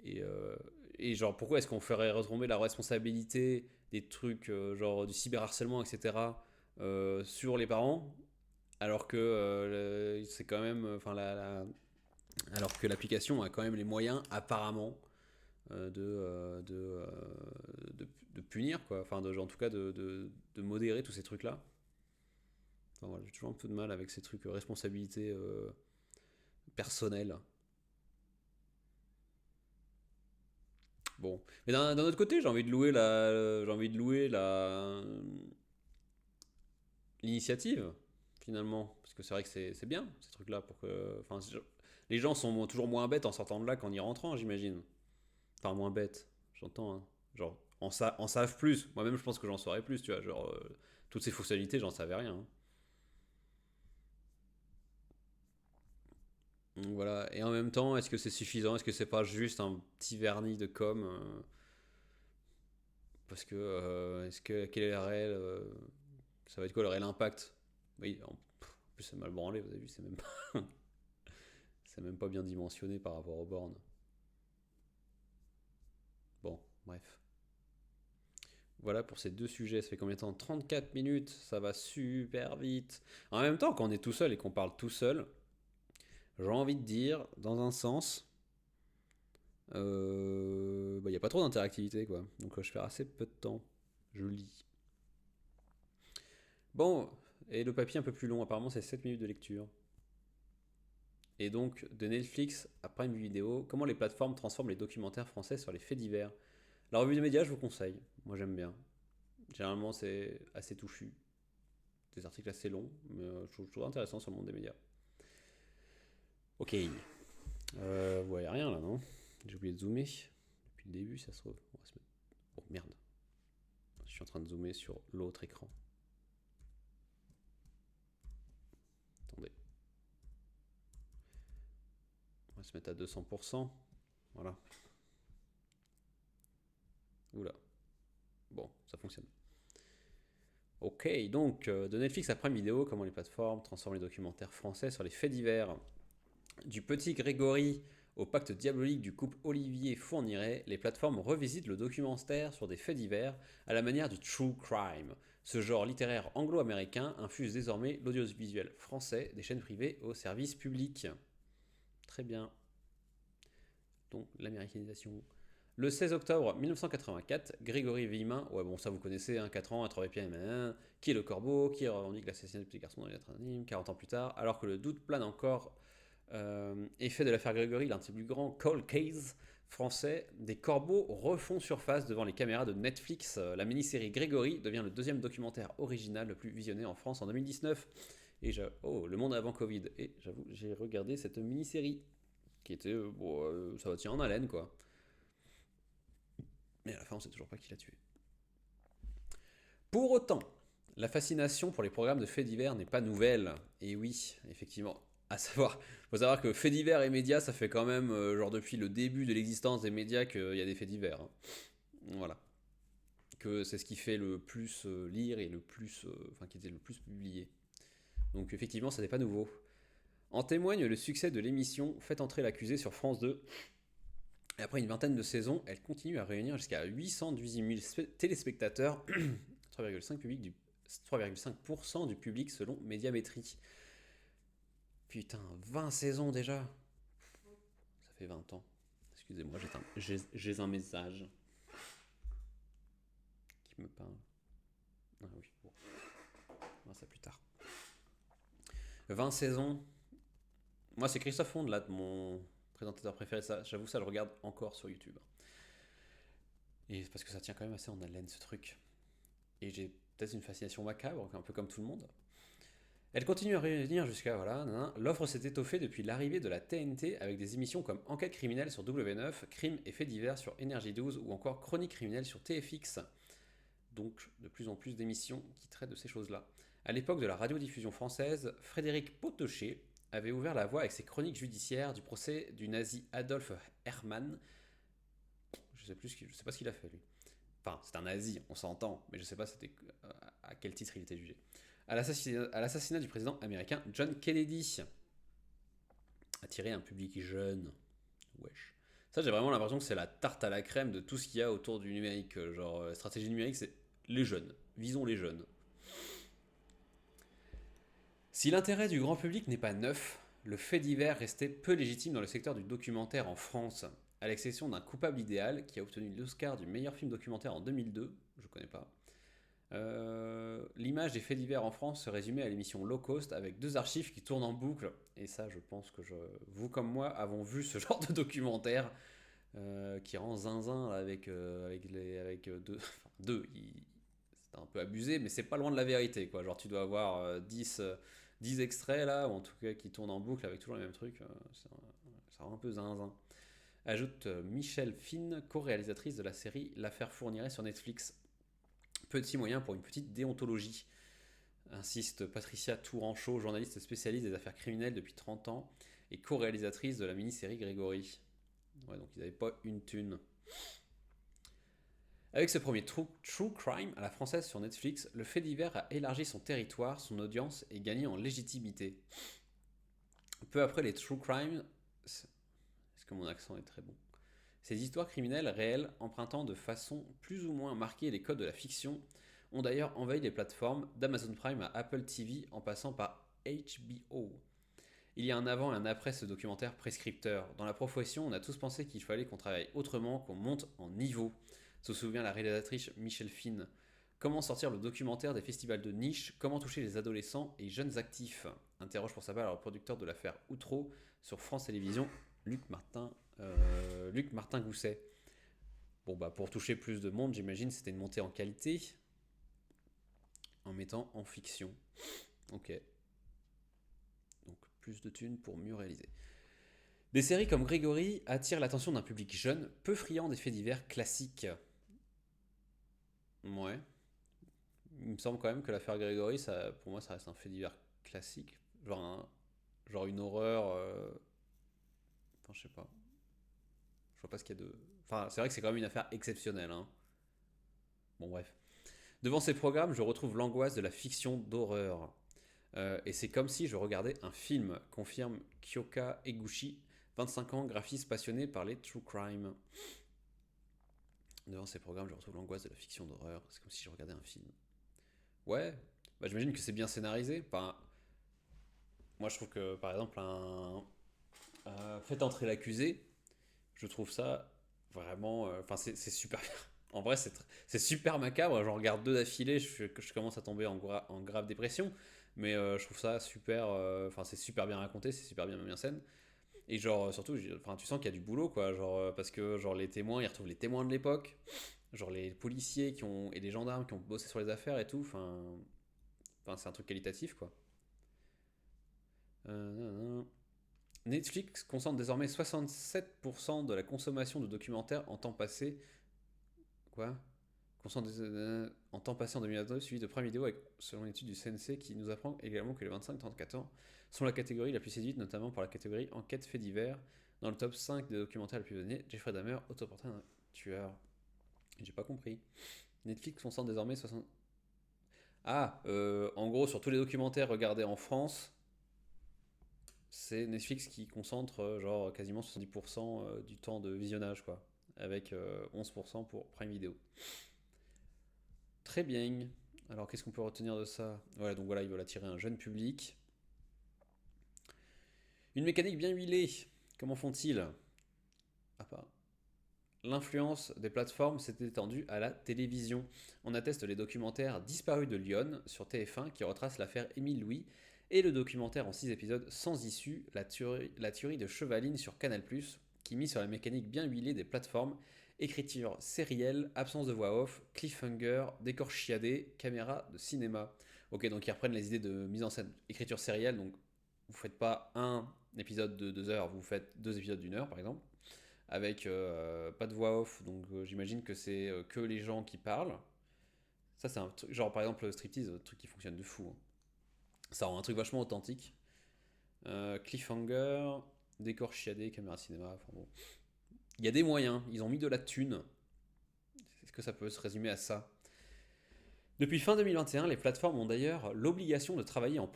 Et, euh, et genre, pourquoi est-ce qu'on ferait retomber la responsabilité des trucs, genre du cyberharcèlement, etc., sur les parents alors que c'est quand même, enfin alors que l'application a quand même les moyens apparemment de punir quoi, enfin en tout cas de modérer tous ces trucs là. Enfin, voilà, j'ai toujours un peu de mal avec ces trucs responsabilité personnelle. Bon, mais d'un autre côté, j'ai envie de louer l'initiative finalement, parce que c'est vrai que c'est bien ces trucs-là pour que, enfin, les gens sont toujours moins bêtes en sortant de là qu'en y rentrant, j'imagine. Enfin, moins bêtes, j'entends. Hein. Genre, en savent plus. Moi-même, je pense que j'en saurais plus, tu vois. Genre, toutes ces fonctionnalités, j'en savais rien. Hein. Donc voilà. Et en même temps, est-ce que c'est suffisant? Est-ce que c'est pas juste un petit vernis de com parce que, quel est le réel, ça va être quoi le réel impact? Oui, plus, c'est mal branlé, vous avez vu, c'est même pas bien dimensionné par rapport aux bornes. Bon, bref. Voilà pour ces deux sujets. Ça fait combien de temps? 34 minutes, ça va super vite. En même temps, quand on est tout seul et qu'on parle tout seul, j'ai envie de dire, dans un sens, il n'y a pas trop d'interactivité, quoi. Donc je fais assez peu de temps. Je lis. Bon, et le papier un peu plus long, apparemment c'est 7 minutes de lecture. Et donc, de Netflix à Prime Video, comment les plateformes transforment les documentaires français sur les faits divers. La revue des médias, je vous conseille. Moi j'aime bien. Généralement c'est assez touffu. Des articles assez longs, mais je trouve intéressant sur le monde des médias. Ok. Ouais, rien là, non? J'ai oublié de zoomer. Depuis le début, ça se trouve. On va se mettre... Oh merde. Je suis en train de zoomer sur l'autre écran. Attendez. On va se mettre à 200%. Voilà. Oula. Bon, ça fonctionne. Ok, donc de Netflix à Prime Video, comment les plateformes transforment les documentaires français sur les faits divers. Du petit Grégory au pacte diabolique du couple Olivier-Fourniret, les plateformes revisitent le documentaire sur des faits divers à la manière du true crime. Ce genre littéraire anglo-américain infuse désormais l'audiovisuel français des chaînes privées au service public. Très bien. Donc l'américanisation. Le 16 octobre 1984, Grégory Villemin, ouais bon ça vous connaissez, hein, 4 ans à travailler bien, qui est le corbeau, qui revendique l'assassinat du petit garçon dans les lettres anonymes, 40 ans plus tard, alors que le doute plane encore et fait de l'affaire Grégory l'un des plus grands cold case français, des corbeaux refont surface devant les caméras de Netflix. La mini-série Grégory devient le deuxième documentaire original le plus visionné en France en 2019. Et le monde avant Covid. Et j'avoue, j'ai regardé cette mini-série qui était, ça va tient en haleine quoi. Mais à la fin, on sait toujours pas qui l'a tué. Pour autant, la fascination pour les programmes de faits divers n'est pas nouvelle. Et oui, effectivement, faut savoir que faits divers et médias, ça fait quand même, genre depuis le début de l'existence des médias qu'il y a des faits divers. Hein. Voilà. Que c'est ce qui fait le plus lire et le plus, qui était le plus publié. Donc effectivement, ça n'est pas nouveau. En témoigne le succès de l'émission Faites entrer l'accusé sur France 2. Et après une vingtaine de saisons, elle continue à réunir jusqu'à 818 000 téléspectateurs, 3,5% du public selon Médiamétrie. Putain, 20 saisons déjà. Ça fait 20 ans. Excusez-moi, j'ai un message qui me parle. Ah oui, bon. On verra ça plus tard. 20 saisons. Moi, c'est Christophe Onde, là, mon présentateur préféré. Ça, j'avoue, ça, je regarde encore sur YouTube. Et parce que ça tient quand même assez en haleine, ce truc. Et j'ai peut-être une fascination macabre, un peu comme tout le monde. Elle continue à réunir jusqu'à voilà. L'offre s'est étoffée depuis l'arrivée de la TNT avec des émissions comme Enquête criminelle sur W9, Crimes et faits divers sur Énergie 12 ou encore Chronique criminelle sur TFX. Donc de plus en plus d'émissions qui traitent de ces choses-là. À l'époque de la radiodiffusion française, Frédéric Potochet avait ouvert la voie avec ses chroniques judiciaires du procès du nazi Adolf Hermann. Je sais pas ce qu'il a fait lui. Enfin, c'est un nazi, on s'entend, mais je sais pas à quel titre il était jugé. À l'assassinat du président américain John Kennedy. Attirer un public jeune. Wesh. Ça, j'ai vraiment l'impression que c'est la tarte à la crème de tout ce qu'il y a autour du numérique. Genre, stratégie numérique, c'est les jeunes. Visons les jeunes. Si l'intérêt du grand public n'est pas neuf, le fait divers restait peu légitime dans le secteur du documentaire en France, à l'exception d'un Coupable idéal qui a obtenu l'Oscar du meilleur film documentaire en 2002, je connais pas. L'image des faits divers en France se résumait à l'émission Low Cost avec deux archives qui tournent en boucle. Et ça, je pense que vous comme moi avons vu ce genre de documentaire qui rend zinzin là, avec deux. Enfin, deux, c'est un peu abusé, mais c'est pas loin de la vérité. Quoi. Genre, tu dois avoir 10 extraits là, ou en tout cas qui tournent en boucle avec toujours le même truc. Ça rend un peu zinzin. Ajoute Michel Fine, co-réalisatrice de la série L'affaire Fourniret sur Netflix. Petit moyen pour une petite déontologie, insiste Patricia Touranchot, journaliste spécialiste des affaires criminelles depuis 30 ans et co-réalisatrice de la mini-série Grégory. Ouais, donc ils n'avaient pas une thune. Avec ce premier true crime à la française sur Netflix, le fait divers a élargi son territoire, son audience et gagné en légitimité. Peu après les true crime, est-ce que mon accent est très bon? Ces histoires criminelles réelles, empruntant de façon plus ou moins marquée les codes de la fiction, ont d'ailleurs envahi les plateformes d'Amazon Prime à Apple TV en passant par HBO. Il y a un avant et un après ce documentaire prescripteur. Dans la profession, on a tous pensé qu'il fallait qu'on travaille autrement, qu'on monte en niveau. Se souvient la réalisatrice Michel Finn. Comment sortir le documentaire des festivals de niche? Comment toucher les adolescents et jeunes actifs? Interroge pour sa part le producteur de l'affaire Outreau sur France Télévisions, Luc Martin Gousset. Bon bah pour toucher plus de monde, j'imagine c'était une montée en qualité en mettant en fiction. Ok. Donc plus de thunes pour mieux réaliser. Des séries comme Grégory attirent l'attention d'un public jeune, peu friand des faits divers classiques. Ouais. Il me semble quand même que l'affaire Grégory, ça, pour moi, ça reste un fait divers classique. Genre une horreur. Enfin, je sais pas. Je vois pas ce qu'il y a de. Enfin, c'est vrai que c'est quand même une affaire exceptionnelle. Hein. Bon, bref. Devant ces programmes, je retrouve l'angoisse de la fiction d'horreur. Et c'est comme si je regardais un film, confirme Kyoka Eguchi, 25 ans, graphiste passionné par les true crime. Devant ces programmes, je retrouve l'angoisse de la fiction d'horreur. C'est comme si je regardais un film. Ouais, bah, j'imagine que c'est bien scénarisé. Enfin, moi, je trouve que, par exemple, Faites entrer l'accusé, je trouve ça vraiment. Enfin, c'est super. En vrai, c'est super macabre. J'en regarde deux d'affilée, je commence à tomber en grave dépression. Mais je trouve ça super. Enfin, c'est super bien raconté, c'est super bien mis en scène. Et genre, surtout, enfin, tu sens qu'il y a du boulot, quoi. Genre, parce que genre, les témoins, ils retrouvent les témoins de l'époque. Genre, les policiers et les gendarmes qui ont bossé sur les affaires et tout. Enfin c'est un truc qualitatif, quoi. Euh, Netflix concentre désormais 67% de la consommation de documentaires en temps passé. Quoi? En temps passé en 2022, suivi de Prime Video, selon une étude du CNC qui nous apprend également que les 25-34 ans sont la catégorie la plus séduite, notamment pour la catégorie enquête fait divers. Dans le top 5 des documentaires les plus donnés, Jeffrey Dahmer, autoportrait d'un tueur. J'ai pas compris. Netflix concentre désormais 60. Ah, en gros, sur tous les documentaires regardés en France, c'est Netflix qui concentre genre quasiment 70% du temps de visionnage, quoi. Avec 11% pour Prime Video. Très bien. Alors qu'est-ce qu'on peut retenir de ça? Voilà, donc voilà, ils veulent attirer un jeune public. Une mécanique bien huilée. Comment font-ils? Ah pas. L'influence des plateformes s'est étendue à la télévision. On atteste les documentaires Disparus de Lyon sur TF1 qui retrace l'affaire Émile Louis et le documentaire en 6 épisodes Sans issue, la tuerie de Chevaline sur Canal+, qui mise sur la mécanique bien huilée des plateformes, écriture sérielle, absence de voix off, cliffhanger, décor chiadé, caméra de cinéma. Ok, donc ils reprennent les idées de mise en scène. Écriture sérielle, donc vous faites pas un épisode de 2 heures, vous faites 2 épisodes d'une heure par exemple avec pas de voix off, donc j'imagine que c'est que les gens qui parlent. Ça, c'est un truc, genre par exemple, le striptease, un truc qui fonctionne de fou. Hein. Ça rend un truc vachement authentique. Cliffhanger, décor chiadé, caméra cinéma, enfin bon. Il y a des moyens, ils ont mis de la thune. Est-ce que ça peut se résumer à ça? Depuis fin 2021, les plateformes ont d'ailleurs l'obligation de travailler en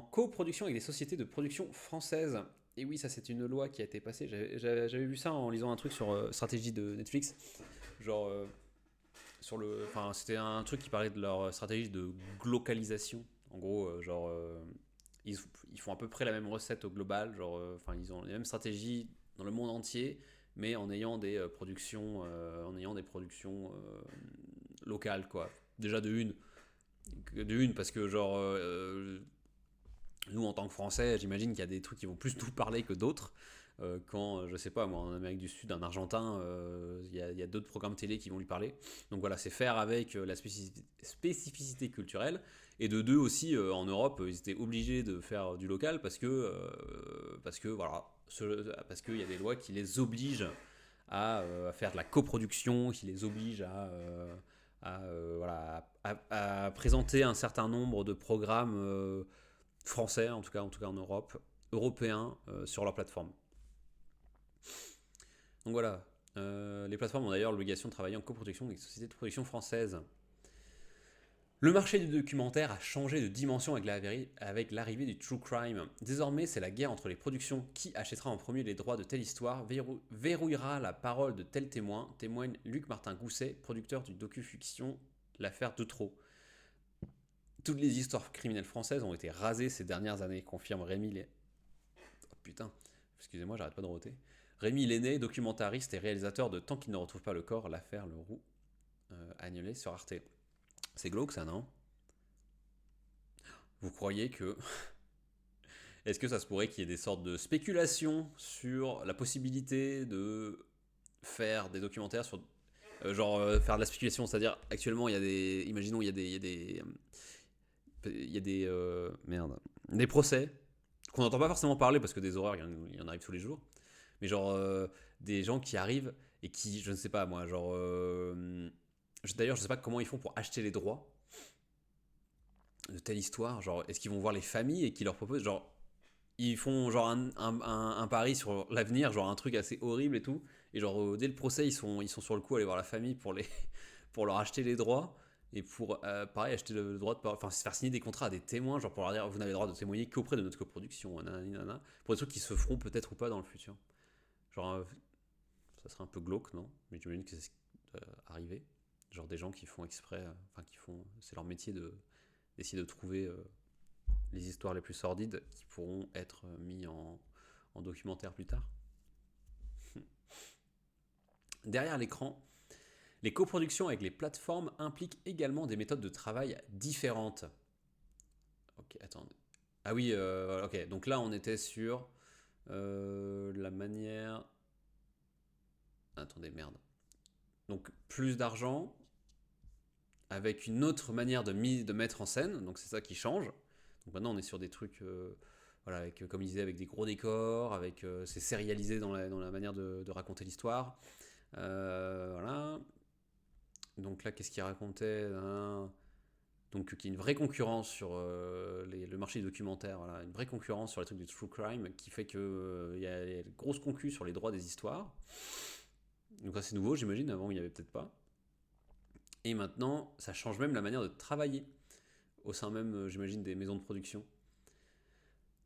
coproduction avec des sociétés de production françaises. Et oui, ça c'est une loi qui a été passée. J'avais vu ça en lisant un truc sur stratégie de Netflix. Genre, enfin, c'était un truc qui parlait de leur stratégie de glocalisation. En gros, ils font à peu près la même recette au global. Genre, enfin, ils ont les mêmes stratégies dans le monde entier, mais en ayant des productions locales, quoi. Déjà de une parce que genre nous en tant que Français, j'imagine qu'il y a des trucs qui vont plus nous parler que d'autres. Quand, je sais pas, moi en Amérique du Sud, un Argentin, il y a d'autres programmes télé qui vont lui parler. Donc voilà, c'est faire avec la spécificité culturelle. Et de deux aussi, en Europe, ils étaient obligés de faire du local parce que voilà, parce qu'il y a des lois qui les obligent à faire de la coproduction, qui les obligent voilà, à présenter un certain nombre de programmes français, en tout cas en Europe, européens, sur leur plateforme. Donc voilà. Les plateformes ont d'ailleurs l'obligation de travailler en coproduction avec des sociétés de production françaises. Le marché du documentaire a changé de dimension avec l'arrivée du true crime. Désormais, c'est la guerre entre les productions. Qui achètera en premier les droits de telle histoire, verrouillera la parole de tel témoin, témoigne Luc Martin Gousset, producteur du docu-fiction L'affaire de trop. Toutes les histoires criminelles françaises ont été rasées ces dernières années, confirme Rémi Lé... Oh putain, excusez-moi, j'arrête pas de roter. Rémi Lenné, documentariste et réalisateur de Tant qu'il ne retrouve pas le corps, l'affaire Le Roux, annulée sur Arte. C'est glauque ça, non? Vous croyez que... Est-ce que ça se pourrait qu'il y ait des sortes de spéculations sur la possibilité de faire des documentaires sur... faire de la spéculation, c'est-à-dire actuellement il y a des... Imaginons merde. Des procès qu'on n'entend pas forcément parler parce que des horreurs, il y en arrive tous les jours. Mais des gens qui arrivent et qui, je ne sais pas moi, d'ailleurs, je sais pas comment ils font pour acheter les droits de telle histoire. Genre, est-ce qu'ils vont voir les familles et qui leur proposent, genre, ils font genre un pari sur l'avenir, genre un truc assez horrible et tout. Et genre, dès le procès, ils sont sur le coup à aller voir la famille pour leur acheter les droits. Et pour, pareil, acheter le droit de... Enfin, se faire signer des contrats à des témoins, genre pour leur dire, vous n'avez le droit de témoigner qu'auprès de notre coproduction, nanana, pour des trucs qui se feront peut-être ou pas dans le futur. Genre, ça serait un peu glauque, non? Mais j'imagine que c'est ce qui doit arriver. Genre des gens qui font exprès, c'est leur métier d'essayer de trouver les histoires les plus sordides qui pourront être mis en documentaire plus tard. Derrière l'écran, les coproductions avec les plateformes impliquent également des méthodes de travail différentes. Ok, attendez. Ah oui, ok, donc là on était sur la manière... Attendez, merde. Donc plus d'argent avec une autre manière de mettre en scène, donc c'est ça qui change. Donc maintenant on est sur des trucs, voilà, avec, comme il disait, avec des gros décors, c'est sérialisé dans la manière de raconter l'histoire. Voilà. Donc là, qu'est-ce qu'il racontait, hein? Donc qu'il y a une vraie concurrence sur le marché du documentaire, voilà, une vraie concurrence sur les trucs du true crime qui fait qu'il y a une grosse concu sur les droits des histoires. Donc ça c'est nouveau, j'imagine, avant il n'y avait peut-être pas. Et maintenant, ça change même la manière de travailler au sein même, j'imagine, des maisons de production.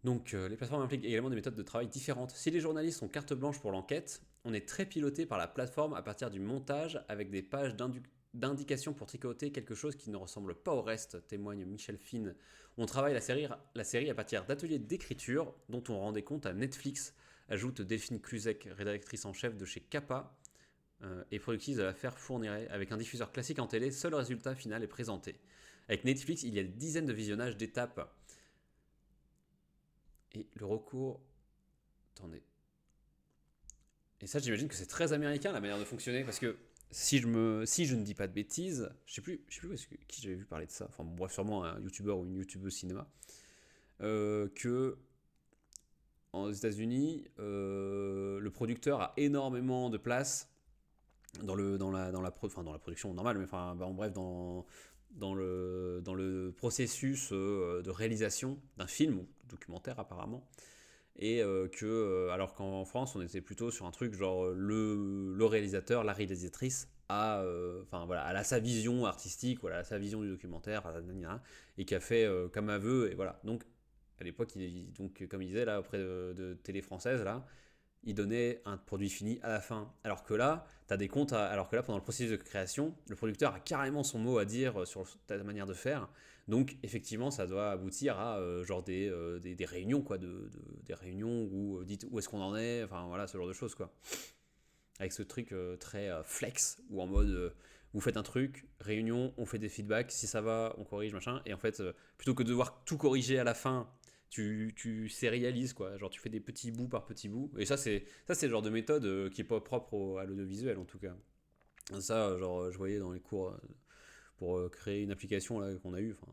Donc les plateformes impliquent également des méthodes de travail différentes. Si les journalistes ont carte blanche pour l'enquête, on est très piloté par la plateforme à partir du montage avec des pages d'indications pour tricoter quelque chose qui ne ressemble pas au reste, témoigne Michel Fine. On travaille la série à partir d'ateliers d'écriture dont on rendait compte à Netflix, ajoute Delphine Cluzek, rédactrice en chef de chez Kappa et productrice de l'affaire Fourniret. Avec un diffuseur classique en télé, seul résultat final est présenté. Avec Netflix, il y a des dizaines de visionnages d'étapes. Et le recours... Attendez. Et ça, j'imagine que c'est très américain, la manière de fonctionner, parce que si je ne dis pas de bêtises, je sais plus qui j'avais vu parler de ça, enfin bref, sûrement un youtubeur ou une youtubeuse cinéma, que aux États-Unis, le producteur a énormément de place dans la production normale, mais bref, dans le processus de réalisation d'un film ou documentaire apparemment. Et alors qu'en France on était plutôt sur un truc genre le réalisateur, la réalisatrice a sa vision artistique, voilà, sa vision du documentaire, et qui a fait comme elle veut, et voilà. Donc à l'époque, donc comme il disait là auprès de télé française là, il donnait un produit fini à la fin. Alors que là, t'as des comptes, alors que là, pendant le processus de création, le producteur a carrément son mot à dire sur ta manière de faire. Donc, effectivement, ça doit aboutir à des réunions, quoi, des réunions où dites où est-ce qu'on en est, enfin voilà, ce genre de choses, quoi. Avec ce truc très flex, où en mode vous faites un truc, réunion, on fait des feedbacks, si ça va, on corrige, machin. Et en fait, plutôt que de devoir tout corriger à la fin, tu sérialises, quoi. Genre tu fais des petits bouts par petits bouts. Et ça c'est le genre de méthode qui est pas propre à l'audiovisuel en tout cas. Ça, genre je voyais dans les cours pour créer une application là qu'on a eu, enfin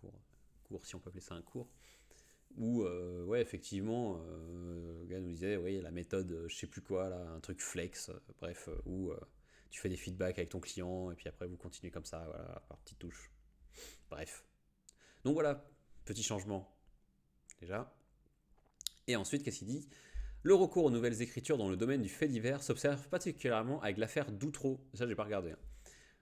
bon, cours si on peut appeler ça un cours, où ouais effectivement le gars nous disait oui la méthode je sais plus quoi là, un truc flex, bref, où tu fais des feedbacks avec ton client et puis après vous continuez comme ça, voilà, par petites touches. Bref. Donc voilà, petit changement déjà. Et ensuite, qu'est-ce qu'il dit? Le recours aux nouvelles écritures dans le domaine du fait divers s'observe particulièrement avec l'affaire Doutreau. Ça, j'ai pas regardé. Hein.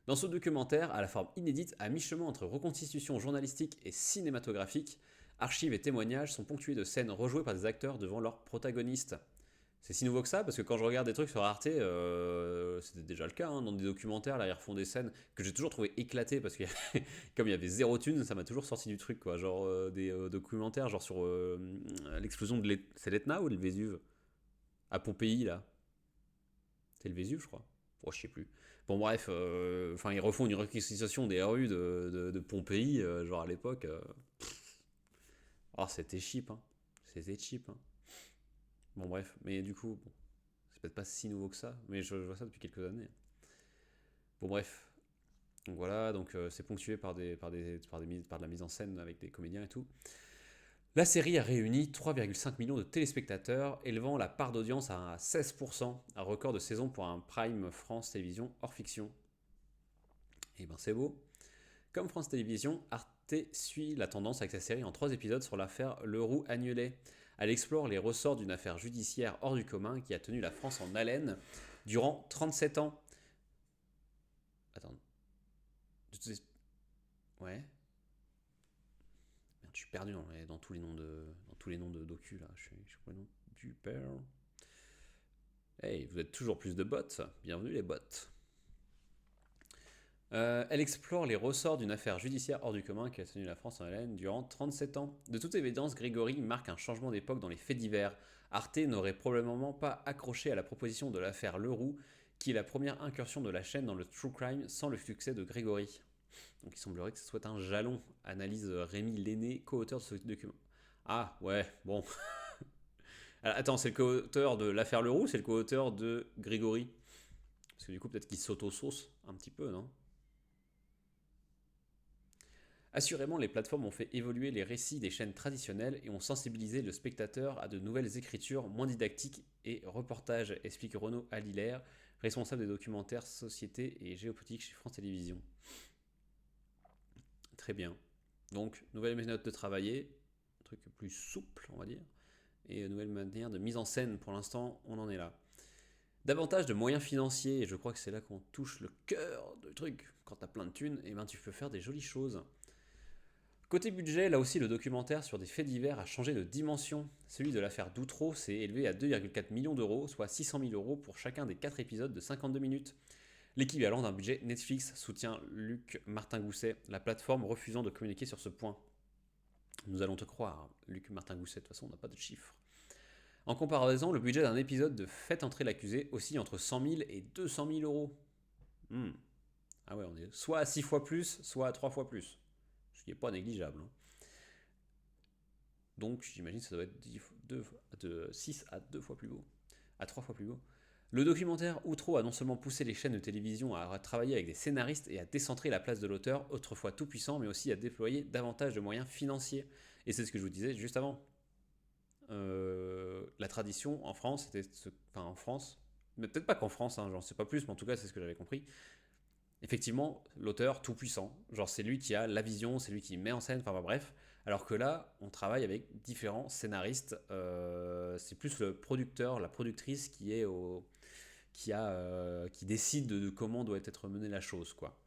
Dans ce documentaire, à la forme inédite, à mi-chemin entre reconstitution journalistique et cinématographique, archives et témoignages sont ponctués de scènes rejouées par des acteurs devant leurs protagonistes. C'est si nouveau que ça, parce que quand je regarde des trucs sur Arte, c'était déjà le cas, hein, dans des documentaires, là ils refont des scènes que j'ai toujours trouvé éclatées, parce que comme il y avait zéro thune, ça m'a toujours sorti du truc, quoi. Genre des documentaires, genre sur l'explosion de c'est l'Etna ou le Vésuve? À Pompéi, là. C'est le Vésuve, je crois. Oh, je sais plus. Bon, bref, ils refont une reconstitution des rues de Pompéi, genre à l'époque. Oh, c'était cheap, hein. C'était cheap, hein. Bon, bref, mais du coup, bon, c'est peut-être pas si nouveau que ça, mais je vois ça depuis quelques années. Bon, bref. Donc voilà, donc c'est ponctué par de la mise en scène avec des comédiens et tout. La série a réuni 3,5 millions de téléspectateurs, élevant la part d'audience à 16%, un record de saison pour un Prime France Télévisions hors fiction. Et ben c'est beau. Comme France Télévisions, Arte suit la tendance avec sa série en 3 épisodes sur l'affaire Leroux-Agnelet. Elle explore les ressorts d'une affaire judiciaire hors du commun qui a tenu la France en haleine durant 37 ans. Attends. Ouais. Merde, je suis perdu dans tous les noms de docu là. Je suis pas le nom du père. Hey, vous êtes toujours plus de bots. Bienvenue les bots. Elle explore les ressorts d'une affaire judiciaire hors du commun qui a tenu la France en haleine durant 37 ans. De toute évidence, Grégory marque un changement d'époque dans les faits divers. Arte n'aurait probablement pas accroché à la proposition de l'affaire Leroux, qui est la première incursion de la chaîne dans le true crime sans le succès de Grégory. Donc il semblerait que ce soit un jalon, analyse Rémi Lenné, co-auteur de ce document. Ah ouais, bon. Attends, c'est le co-auteur de l'affaire Leroux, c'est le co-auteur de Grégory. Parce que du coup, peut-être qu'il s'auto-sauce un petit peu, non? Assurément, les plateformes ont fait évoluer les récits des chaînes traditionnelles et ont sensibilisé le spectateur à de nouvelles écritures moins didactiques et reportages, explique Renaud Alilaire, responsable des documentaires Société et Géopolitique chez France Télévisions. Très bien. Donc, nouvelle méthode de travailler, un truc plus souple, on va dire, et nouvelle manière de mise en scène. Pour l'instant, on en est là. Davantage de moyens financiers, et je crois que c'est là qu'on touche le cœur du truc. Quand t'as plein de thunes, et ben tu peux faire des jolies choses. Côté budget, là aussi le documentaire sur des faits divers a changé de dimension. Celui de l'affaire Doutreau s'est élevé à 2,4 millions d'euros, soit 600 000 euros pour chacun des 4 épisodes de 52 minutes. L'équivalent d'un budget Netflix, soutient Luc Martin-Gousset, la plateforme refusant de communiquer sur ce point. Nous allons te croire, Luc Martin-Gousset, de toute façon on n'a pas de chiffres. En comparaison, le budget d'un épisode de Faites entrer l'accusé oscille entre 100 000 et 200 000 euros. Ah ouais, on est soit à 6 fois plus, soit à 3 fois plus. Ce qui n'est pas négligeable. Hein. Donc j'imagine que ça doit être de 6 à 2 fois plus beau. À 3 fois plus beau. Le documentaire Outreau a non seulement poussé les chaînes de télévision à travailler avec des scénaristes et à décentrer la place de l'auteur, autrefois tout puissant, mais aussi à déployer davantage de moyens financiers. Et c'est ce que je vous disais juste avant. La tradition en France, en France, mais peut-être pas qu'en France, hein, j'en sais pas plus, mais en tout cas c'est ce que j'avais compris. Effectivement, l'auteur tout puissant, genre c'est lui qui a la vision, c'est lui qui met en scène, enfin bref. Alors que là, on travaille avec différents scénaristes. C'est plus le producteur, la productrice qui décide de comment doit être menée la chose, quoi.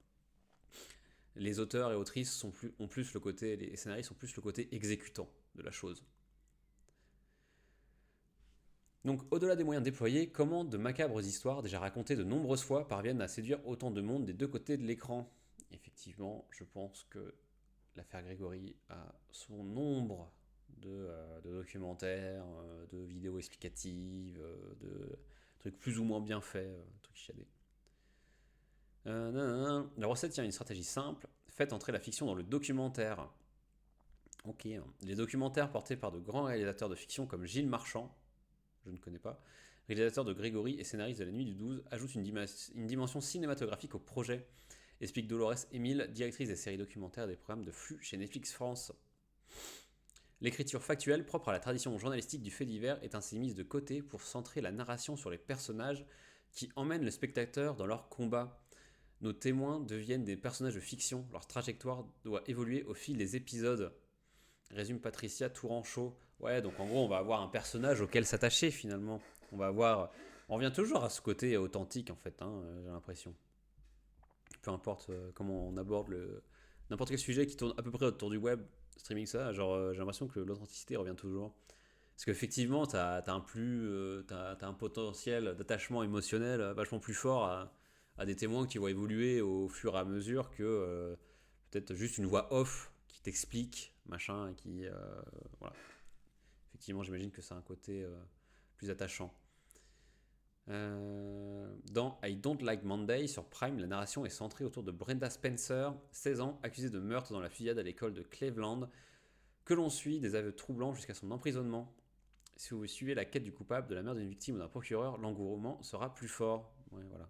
Les auteurs et autrices ont plus le côté, les scénaristes ont plus le côté exécutant de la chose. Donc, au-delà des moyens déployés, comment de macabres histoires, déjà racontées de nombreuses fois, parviennent à séduire autant de monde des deux côtés de l'écran? Effectivement, je pense que l'affaire Grégory a son nombre de documentaires, de vidéos explicatives, de trucs plus ou moins bien faits, trucs chiadés. La recette tient une stratégie simple, faites entrer la fiction dans le documentaire. Ok, les documentaires portés par de grands réalisateurs de fiction comme Gilles Marchand, je ne connais pas, réalisateur de Grégory et scénariste de La Nuit du 12, ajoute une dimension cinématographique au projet, explique Dolores Émile, directrice des séries documentaires et des programmes de flux chez Netflix France. L'écriture factuelle propre à la tradition journalistique du fait divers est ainsi mise de côté pour centrer la narration sur les personnages qui emmènent le spectateur dans leur combat. Nos témoins deviennent des personnages de fiction, leur trajectoire doit évoluer au fil des épisodes. Résume Patricia Tourangeau. Ouais, donc en gros, on va avoir un personnage auquel s'attacher finalement. On va avoir. On revient toujours à ce côté authentique en fait, hein, j'ai l'impression. Peu importe comment on aborde n'importe quel sujet qui tourne à peu près autour du web, streaming ça, genre j'ai l'impression que l'authenticité revient toujours. Parce qu'effectivement, t'as un potentiel d'attachement émotionnel vachement plus fort à des témoins que tu vois évoluer au fur et à mesure que peut-être juste une voix off qui t'explique, machin, et qui. Voilà. Effectivement, j'imagine que c'est un côté plus attachant. Dans I Don't Like Monday sur Prime, la narration est centrée autour de Brenda Spencer, 16 ans, accusée de meurtre dans la fusillade à l'école de Cleveland, que l'on suit des aveux troublants jusqu'à son emprisonnement. Si vous suivez la quête du coupable, de la mère d'une victime ou d'un procureur, l'engouement sera plus fort. Ouais, voilà.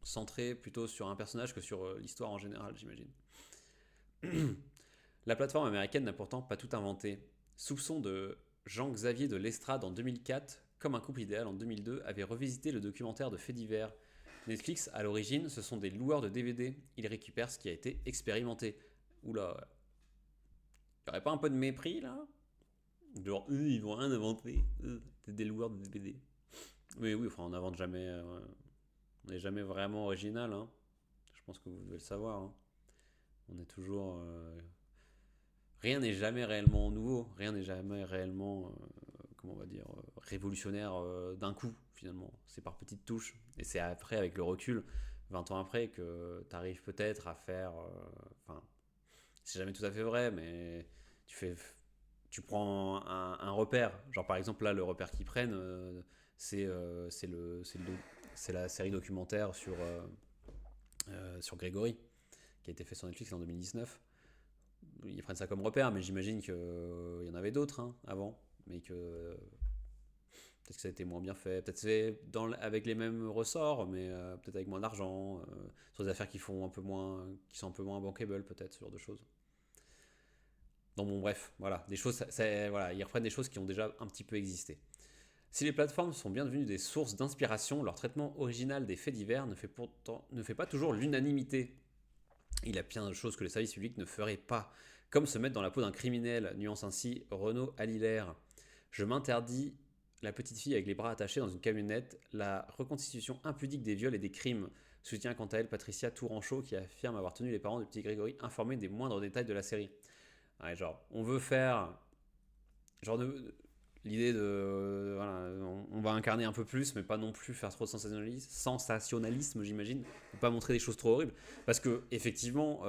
Centré plutôt sur un personnage que sur l'histoire en général, j'imagine. La plateforme américaine n'a pourtant pas tout inventé. Soupçon de Jean-Xavier de Lestrade en 2004, comme un couple idéal en 2002, avait revisité le documentaire de faits divers. Netflix, à l'origine, ce sont des loueurs de DVD. Ils récupèrent ce qui a été expérimenté. Oula, y aurait pas un peu de mépris là? Genre, eux, ils vont rien inventer. C'est des loueurs de DVD. Mais oui, enfin, on n'invente jamais. On n'est jamais vraiment original. Hein. Je pense que vous devez le savoir. Hein. On est toujours. Rien n'est jamais réellement nouveau. Rien n'est jamais réellement, comment on va dire, révolutionnaire d'un coup, finalement. C'est par petites touches. Et c'est après, avec le recul, 20 ans après, que tu arrives peut-être à faire. Enfin, c'est jamais tout à fait vrai, mais tu fais tu prends un repère. Genre par exemple là, le repère qu'ils prennent, c'est la série documentaire sur Grégory, qui a été fait sur Netflix en 2019. Ils prennent ça comme repère, mais j'imagine qu'il y en avait d'autres hein, avant, mais que peut-être que ça a été moins bien fait, peut-être c'est avec les mêmes ressorts, mais peut-être avec moins d'argent, sur des affaires qui sont un peu moins bankable, peut-être, ce genre de choses. Donc bon, bref, voilà, des choses, voilà, ils reprennent des choses qui ont déjà un petit peu existé. Si les plateformes sont bien devenues des sources d'inspiration, leur traitement original des faits divers ne fait pas toujours l'unanimité. Il y a plein de choses que les services publics ne feraient pas, comme se mettre dans la peau d'un criminel, nuance ainsi Renaud Alilaire. Je m'interdis la petite fille avec les bras attachés dans une camionnette, la reconstitution impudique des viols et des crimes. Soutient quant à elle Patricia Tourangeau qui affirme avoir tenu les parents du petit Grégory informés des moindres détails de la série. Ouais, genre, on veut faire. Genre, l'idée de. Voilà, on va incarner un peu plus, mais pas non plus faire trop de sensationnalisme, j'imagine. Pas montrer des choses trop horribles. Parce que, effectivement,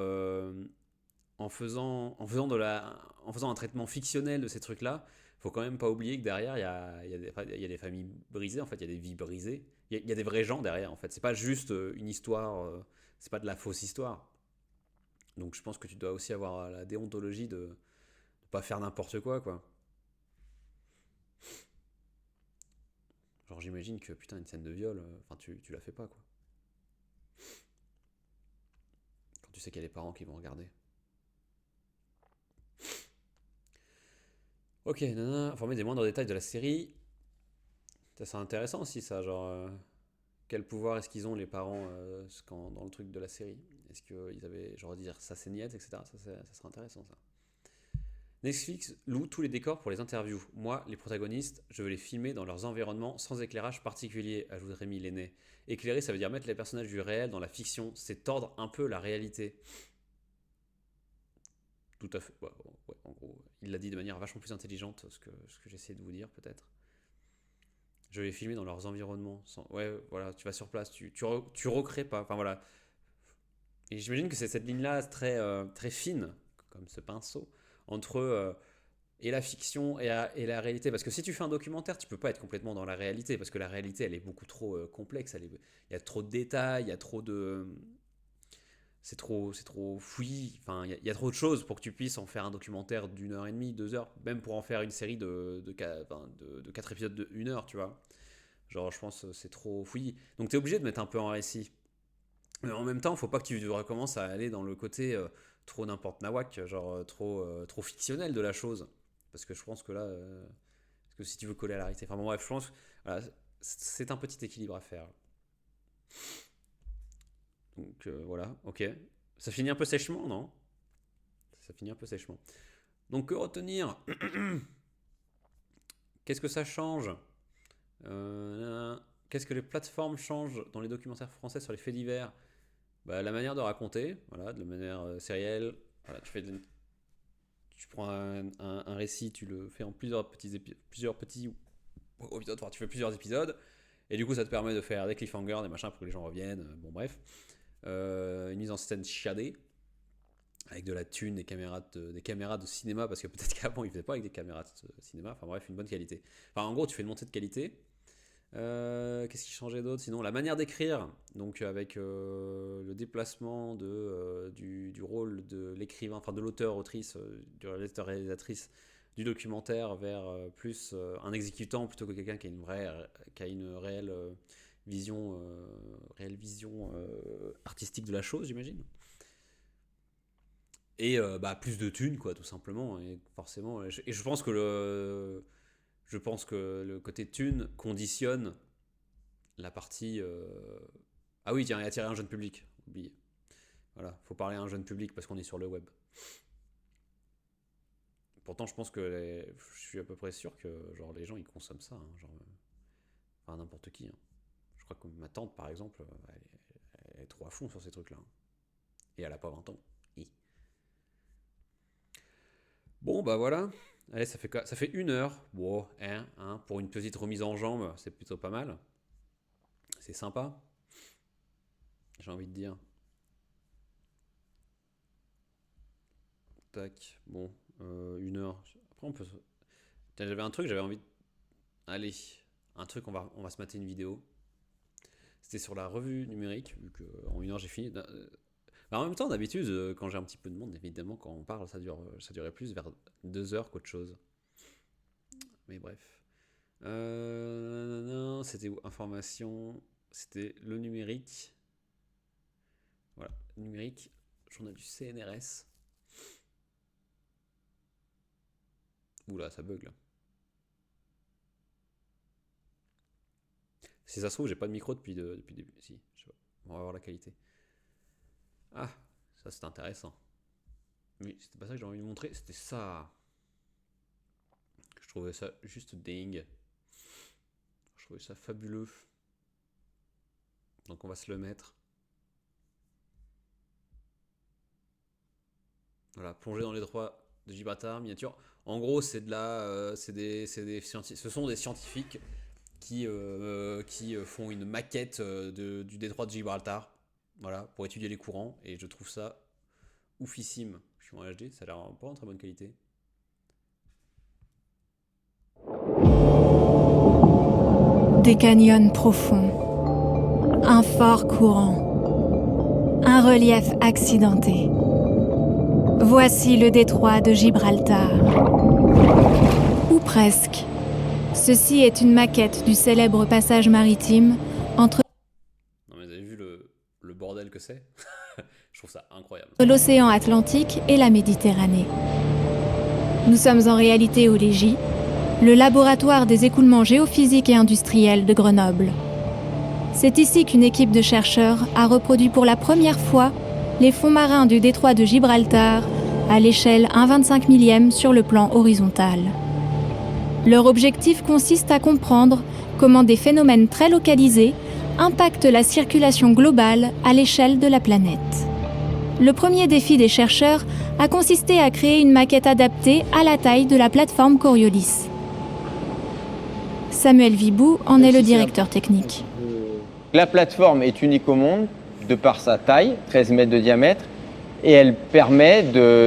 en faisant un traitement fictionnel de ces trucs-là, faut quand même pas oublier que derrière, il y a des familles brisées, en fait, il y a des vies brisées. Il y a des vrais gens derrière, en fait. C'est pas juste une histoire, c'est pas de la fausse histoire. Donc je pense que tu dois aussi avoir la déontologie de pas faire n'importe quoi, quoi. Genre j'imagine que putain une scène de viol, enfin tu la fais pas quoi. Quand tu sais qu'il y a des parents qui vont regarder. Ok, nana, informer des moindres détails de la série. Ça c'est intéressant aussi ça, genre quel pouvoir est-ce qu'ils ont les parents dans le truc de la série. Est-ce qu'ils avaient genre dire ça c'est niette, etc. Ça serait intéressant ça. Netflix loue tous les décors pour les interviews. Moi, les protagonistes, je veux les filmer dans leurs environnements sans éclairage particulier, ajoute Rémi Lenné. Éclairer, ça veut dire mettre les personnages du réel dans la fiction, c'est tordre un peu la réalité. Tout à fait. Ouais, ouais, en gros, il l'a dit de manière vachement plus intelligente, ce que j'essaie de vous dire peut-être. Je vais les filmer dans leurs environnements. Ouais, voilà, tu vas sur place, tu recrées pas. Enfin voilà. Et j'imagine que c'est cette ligne-là très fine, comme ce pinceau, entre et la fiction et la réalité. Parce que si tu fais un documentaire, tu peux pas être complètement dans la réalité, parce que la réalité, elle est beaucoup trop complexe. Il y a trop de détails, il y a trop de. C'est trop fouillis. Enfin, il y a trop de choses pour que tu puisses en faire un documentaire d'une heure et demie, 2 heures, même pour en faire une série de 4 épisodes de 1 heure, tu vois. Genre, je pense que c'est trop fouillis. Donc, tu es obligé de mettre un peu en récit. Mais en même temps, faut pas que tu recommences à aller dans le côté trop n'importe nawak, genre trop fictionnel de la chose. Parce que je pense que là, parce que si tu veux coller à la réalité, enfin bon, bref, je pense, voilà, c'est un petit équilibre à faire. Donc voilà, ok. Ça finit un peu sèchement, non? Ça finit un peu sèchement. Donc que retenir? Qu'est-ce que ça change? Qu'est-ce que les plateformes changent dans les documentaires français sur les faits divers? Bah, la manière de raconter, voilà, de la manière sérielle. Voilà, tu prends un récit, tu le fais en plusieurs petits épisodes, enfin, tu fais plusieurs épisodes, et du coup ça te permet de faire des cliffhangers, des machins pour que les gens reviennent. Bon bref, une mise en scène chiadée avec de la thune, des caméras de cinéma, parce que peut-être qu'avant ils faisaient pas avec des caméras de cinéma. Enfin bref, une bonne qualité. Enfin en gros, tu fais une montée de qualité. Qu'est-ce qui changeait d'autre? Sinon, la manière d'écrire, donc avec le déplacement du rôle de l'écrivain, enfin de l'auteur-autrice, du réalisateur-réalisatrice du documentaire vers plus un exécutant plutôt que quelqu'un qui a une réelle vision, artistique de la chose, j'imagine. Et plus de thunes, quoi, tout simplement. Et forcément, je pense que le côté thune conditionne la partie. Ah oui, tiens, et attirer un jeune public. Oublié. Voilà, faut parler à un jeune public parce qu'on est sur le web. Pourtant, je pense que je suis à peu près sûr que genre les gens ils consomment ça, hein, genre, enfin n'importe qui. Hein. Je crois que ma tante, par exemple, elle est trop à fond sur ces trucs-là. Hein. Et elle a pas 20 ans. Bon, bah voilà. Allez, ça fait 1 heure. Bon, pour une petite remise en jambe, c'est plutôt pas mal. C'est sympa. J'ai envie de dire. Tac, bon, 1 heure. Après, on peut. Tiens, j'avais envie de. Allez, un truc, on va se mater une vidéo. C'était sur la revue numérique, vu qu'en 1 heure j'ai fini. En même temps, d'habitude, quand j'ai un petit peu de monde, évidemment, quand on parle, ça durait plus vers 2 heures qu'autre chose. Mais bref. C'était où? Information. C'était le numérique. Voilà, numérique. Journal du CNRS. Oula, ça bug là. Si ça se trouve, j'ai pas de micro depuis le début. Si, je sais pas. On va voir la qualité. Ah, ça c'est intéressant. Oui, c'était pas ça que j'ai envie de montrer, c'était ça. Je trouvais ça juste dingue. Je trouvais ça fabuleux. Donc on va se le mettre. Voilà, plonger dans les détroits de Gibraltar, miniature. En gros, ce sont des scientifiques qui font une maquette du détroit de Gibraltar. Voilà, pour étudier les courants, et je trouve ça oufissime. Je suis en HD, ça a l'air pas en très bonne qualité. Des canyons profonds, un fort courant, un relief accidenté. Voici le détroit de Gibraltar. Ou presque. Ceci est une maquette du célèbre passage maritime entre bordel que c'est. Je trouve ça incroyable. L'océan Atlantique et la Méditerranée. Nous sommes en réalité au Légy, le laboratoire des écoulements géophysiques et industriels de Grenoble. C'est ici qu'une équipe de chercheurs a reproduit pour la première fois les fonds marins du détroit de Gibraltar à l'échelle 1/25 millième sur le plan horizontal. Leur objectif consiste à comprendre comment des phénomènes très localisés impacte la circulation globale à l'échelle de la planète. Le premier défi des chercheurs a consisté à créer une maquette adaptée à la taille de la plateforme Coriolis. Samuel Vibou en est le directeur technique. La plateforme est unique au monde de par sa taille, 13 mètres de diamètre, et elle permet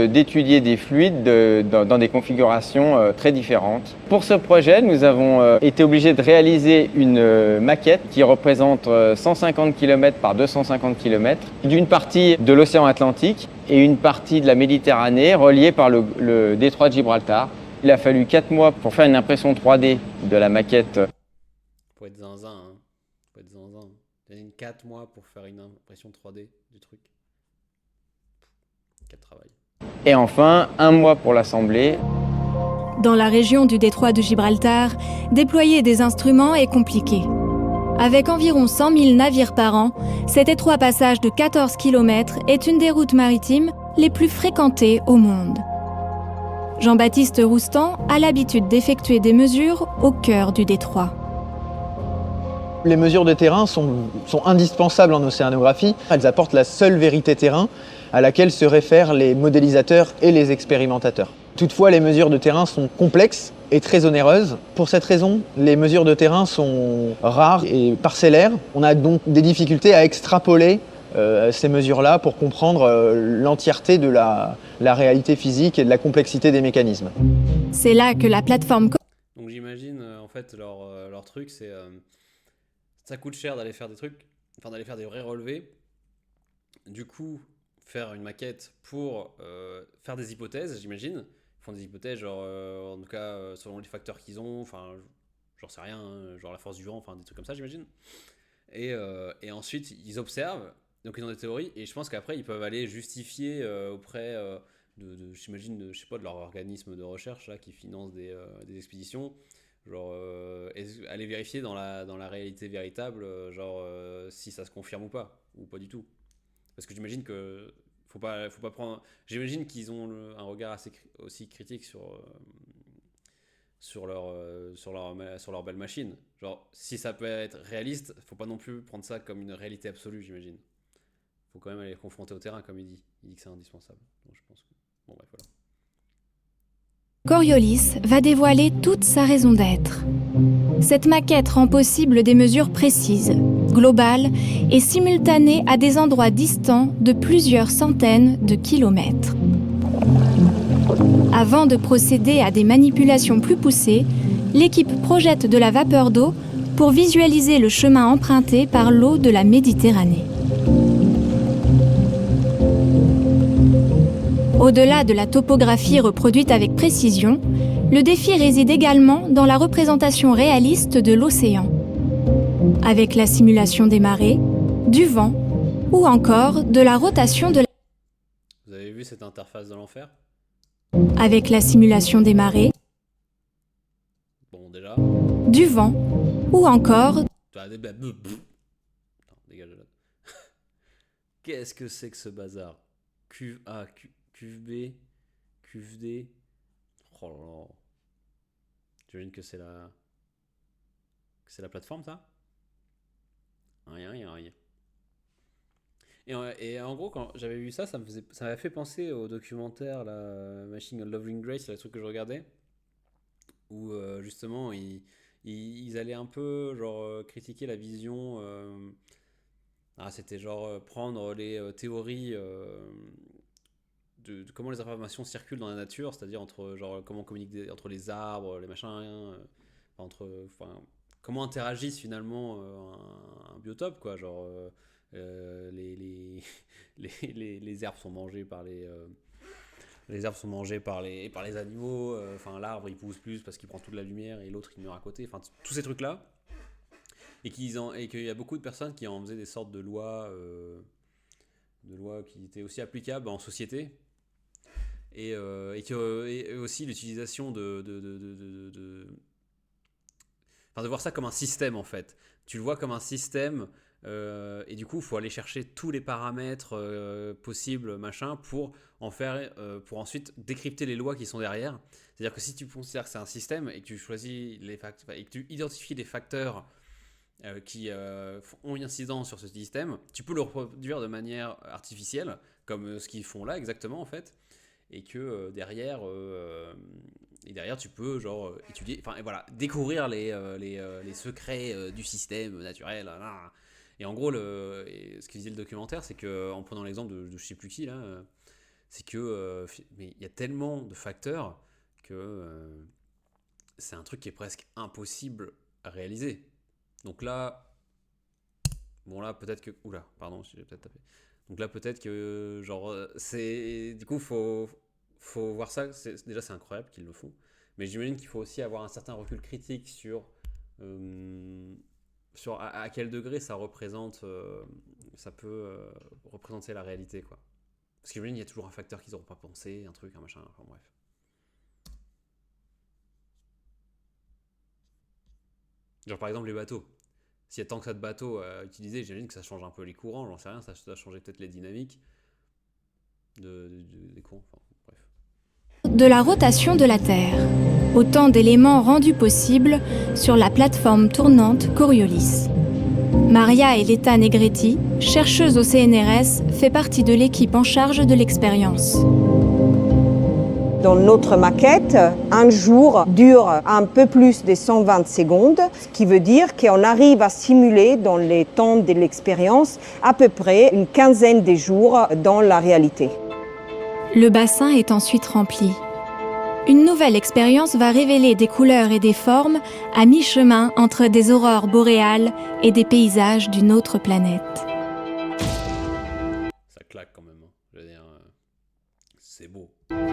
d'étudier des fluides dans des configurations très différentes. Pour ce projet, nous avons été obligés de réaliser une maquette qui représente 150 km par 250 km d'une partie de l'océan Atlantique et une partie de la Méditerranée reliée par le détroit de Gibraltar. Il a fallu 4 mois pour faire une impression 3D de la maquette. Faut être zinzin, hein. Faut être zinzin. Il y a 4 mois pour faire une impression 3D du truc. Quel travail. Et enfin, 1 mois pour l'assembler. Dans la région du détroit de Gibraltar, déployer des instruments est compliqué. Avec environ 100 000 navires par an, cet étroit passage de 14 km est une des routes maritimes les plus fréquentées au monde. Jean-Baptiste Roustan a l'habitude d'effectuer des mesures au cœur du détroit. Les mesures de terrain sont indispensables en océanographie. Elles apportent la seule vérité terrain à laquelle se réfèrent les modélisateurs et les expérimentateurs. Toutefois, les mesures de terrain sont complexes et très onéreuses. Pour cette raison, les mesures de terrain sont rares et parcellaires. On a donc des difficultés à extrapoler ces mesures-là pour comprendre l'entièreté de la réalité physique et de la complexité des mécanismes. C'est là que la plateforme... Donc j'imagine, en fait, leur truc, c'est... ça coûte cher d'aller faire des trucs, enfin d'aller faire des vrais relevés. Du coup, faire une maquette pour faire des hypothèses, j'imagine. Ils font des hypothèses, genre, en tout cas, selon les facteurs qu'ils ont, enfin, j'en sais rien, hein, genre la force du vent, enfin des trucs comme ça, j'imagine. Et ensuite, ils observent, donc ils ont des théories, et je pense qu'après, ils peuvent aller justifier auprès j'imagine, je sais pas, de leur organisme de recherche là, qui finance des expéditions. Genre, aller vérifier dans la réalité véritable, si ça se confirme ou pas du tout. Parce que j'imagine que faut pas prendre. J'imagine qu'ils ont un regard aussi critique sur leur belle machine. Genre, si ça peut être réaliste, faut pas non plus prendre ça comme une réalité absolue, j'imagine. Faut quand même aller confronter au terrain, comme il dit. Il dit que c'est indispensable. Donc je pense que... Bon, bref, voilà. Coriolis va dévoiler toute sa raison d'être. Cette maquette rend possible des mesures précises, globales et simultanées à des endroits distants de plusieurs centaines de kilomètres. Avant de procéder à des manipulations plus poussées, l'équipe projette de la vapeur d'eau pour visualiser le chemin emprunté par l'eau de la Méditerranée. Au-delà de la topographie reproduite avec précision, le défi réside également dans la représentation réaliste de l'océan, avec la simulation des marées, du vent ou encore de la rotation de la... Vous avez vu cette interface de l'enfer ? Avec la simulation des marées, Bon, déjà... du vent ou encore... Attends, dégage de là. Qu'est-ce que c'est que ce bazar ? Cuve A, cuve B, cuve D... Oh là là... J'imagine que c'est la plateforme, ça ? Rien. Et en gros, quand j'avais vu ça, ça m'avait fait penser au documentaire la Machine of Loving Grace, le truc que je regardais, où justement ils allaient un peu genre critiquer la vision. C'était genre prendre les théories de comment les informations circulent dans la nature, c'est-à-dire entre genre comment on communique entre les arbres, les machins, comment interagissent finalement un biotope, quoi, genre les herbes sont mangées par les herbes sont mangées par les animaux, l'arbre il pousse plus parce qu'il prend toute la lumière et l'autre il meurt à côté, tous ces trucs là, et qu'il y a beaucoup de personnes qui en faisaient des sortes de lois qui étaient aussi applicables en société, et aussi l'utilisation de voir ça comme un système, en fait. Tu le vois comme un système, et du coup, il faut aller chercher tous les paramètres possibles, machin, pour ensuite décrypter les lois qui sont derrière. C'est-à-dire que si tu considères que c'est un système et que tu choisis et que tu identifies les facteurs qui ont une incidence sur ce système, tu peux le reproduire de manière artificielle, comme ce qu'ils font là exactement, en fait. Et que derrière tu peux étudier, découvrir les secrets du système naturel, là. Et en gros ce que disait le documentaire, c'est que, en prenant l'exemple de je sais plus qui là, c'est que mais il y a tellement de facteurs que c'est un truc qui est presque impossible à réaliser. Donc là peut-être que j'ai peut-être tapé. Donc là, peut-être que, c'est... Du coup, faut voir ça. Déjà, c'est incroyable qu'ils le font. Mais j'imagine qu'il faut aussi avoir un certain recul critique sur à quel degré ça représente... ça peut représenter la réalité, quoi. Parce que j'imagine qu'il y a toujours un facteur qu'ils n'auront pas pensé, un truc, un machin, enfin bref. Genre, par exemple, les bateaux. S'il y a tant que ça de bateaux à utiliser, j'imagine que ça change un peu les courants, j'en sais rien, ça doit changer peut-être les dynamiques des courants, enfin bref. de la rotation de la Terre. Autant d'éléments rendus possibles sur la plateforme tournante Coriolis. Maria Eletta Negretti, chercheuse au CNRS, fait partie de l'équipe en charge de l'expérience. Dans notre maquette, un jour dure un peu plus de 120 secondes, ce qui veut dire qu'on arrive à simuler dans les temps de l'expérience à peu près une quinzaine de jours dans la réalité. Le bassin est ensuite rempli. Une nouvelle expérience va révéler des couleurs et des formes à mi-chemin entre des aurores boréales et des paysages d'une autre planète. Ça claque quand même, hein. Je veux dire, c'est beau.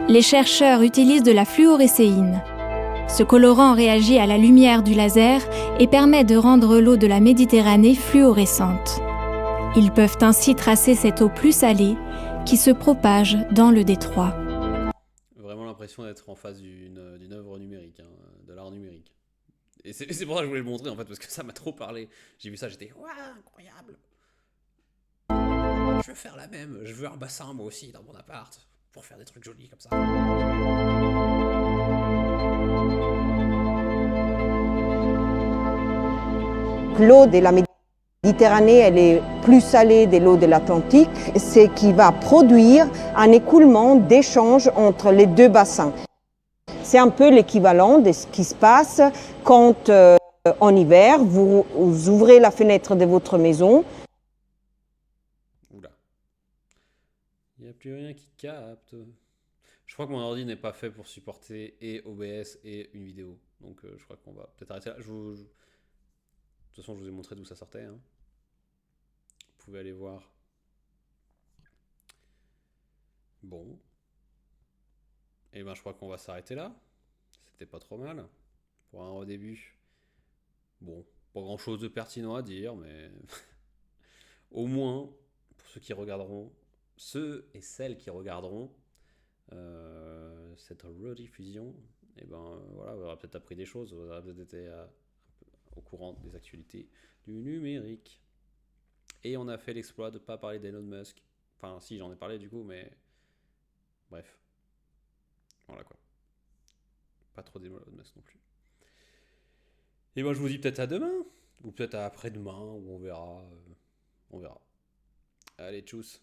Les chercheurs utilisent de la fluorescéine. Ce colorant réagit à la lumière du laser et permet de rendre l'eau de la Méditerranée fluorescente. Ils peuvent ainsi tracer cette eau plus salée qui se propage dans le détroit. Vraiment l'impression d'être en face d'une œuvre numérique, hein, de l'art numérique. Et c'est pour ça que je voulais le montrer en fait, parce que ça m'a trop parlé. J'ai vu ça, j'étais waouh, incroyable. Je veux faire la même, je veux un bassin moi aussi dans mon appart, pour faire des trucs jolis comme ça. L'eau de la Méditerranée, elle est plus salée de l'eau de l'Atlantique, ce qui va produire un écoulement d'échange entre les deux bassins. C'est un peu l'équivalent de ce qui se passe quand en hiver, vous ouvrez la fenêtre de votre maison. Oula. Il n'y a plus rien qui capte. Je crois que mon ordi n'est pas fait pour supporter et OBS et une vidéo. Donc je crois qu'on va peut-être arrêter là. De toute façon, je vous ai montré d'où ça sortait, hein. Vous pouvez aller voir. Bon. Et ben je crois qu'on va s'arrêter là. C'était pas trop mal. Pour un début. Bon, pas grand chose de pertinent à dire, mais au moins, pour ceux qui regarderont, ceux et celles qui regarderont cette rediffusion, et ben voilà, vous aurez peut-être appris des choses, vous aurez peut-être été au courant des actualités du numérique. Et on a fait l'exploit de ne pas parler d'Elon Musk. Enfin, si, j'en ai parlé du coup, mais bref. Voilà quoi. Pas trop d'Elon Musk non plus. Et ben je vous dis peut-être à demain, ou peut-être à après-demain, ou on verra. On verra. Allez, tchuss.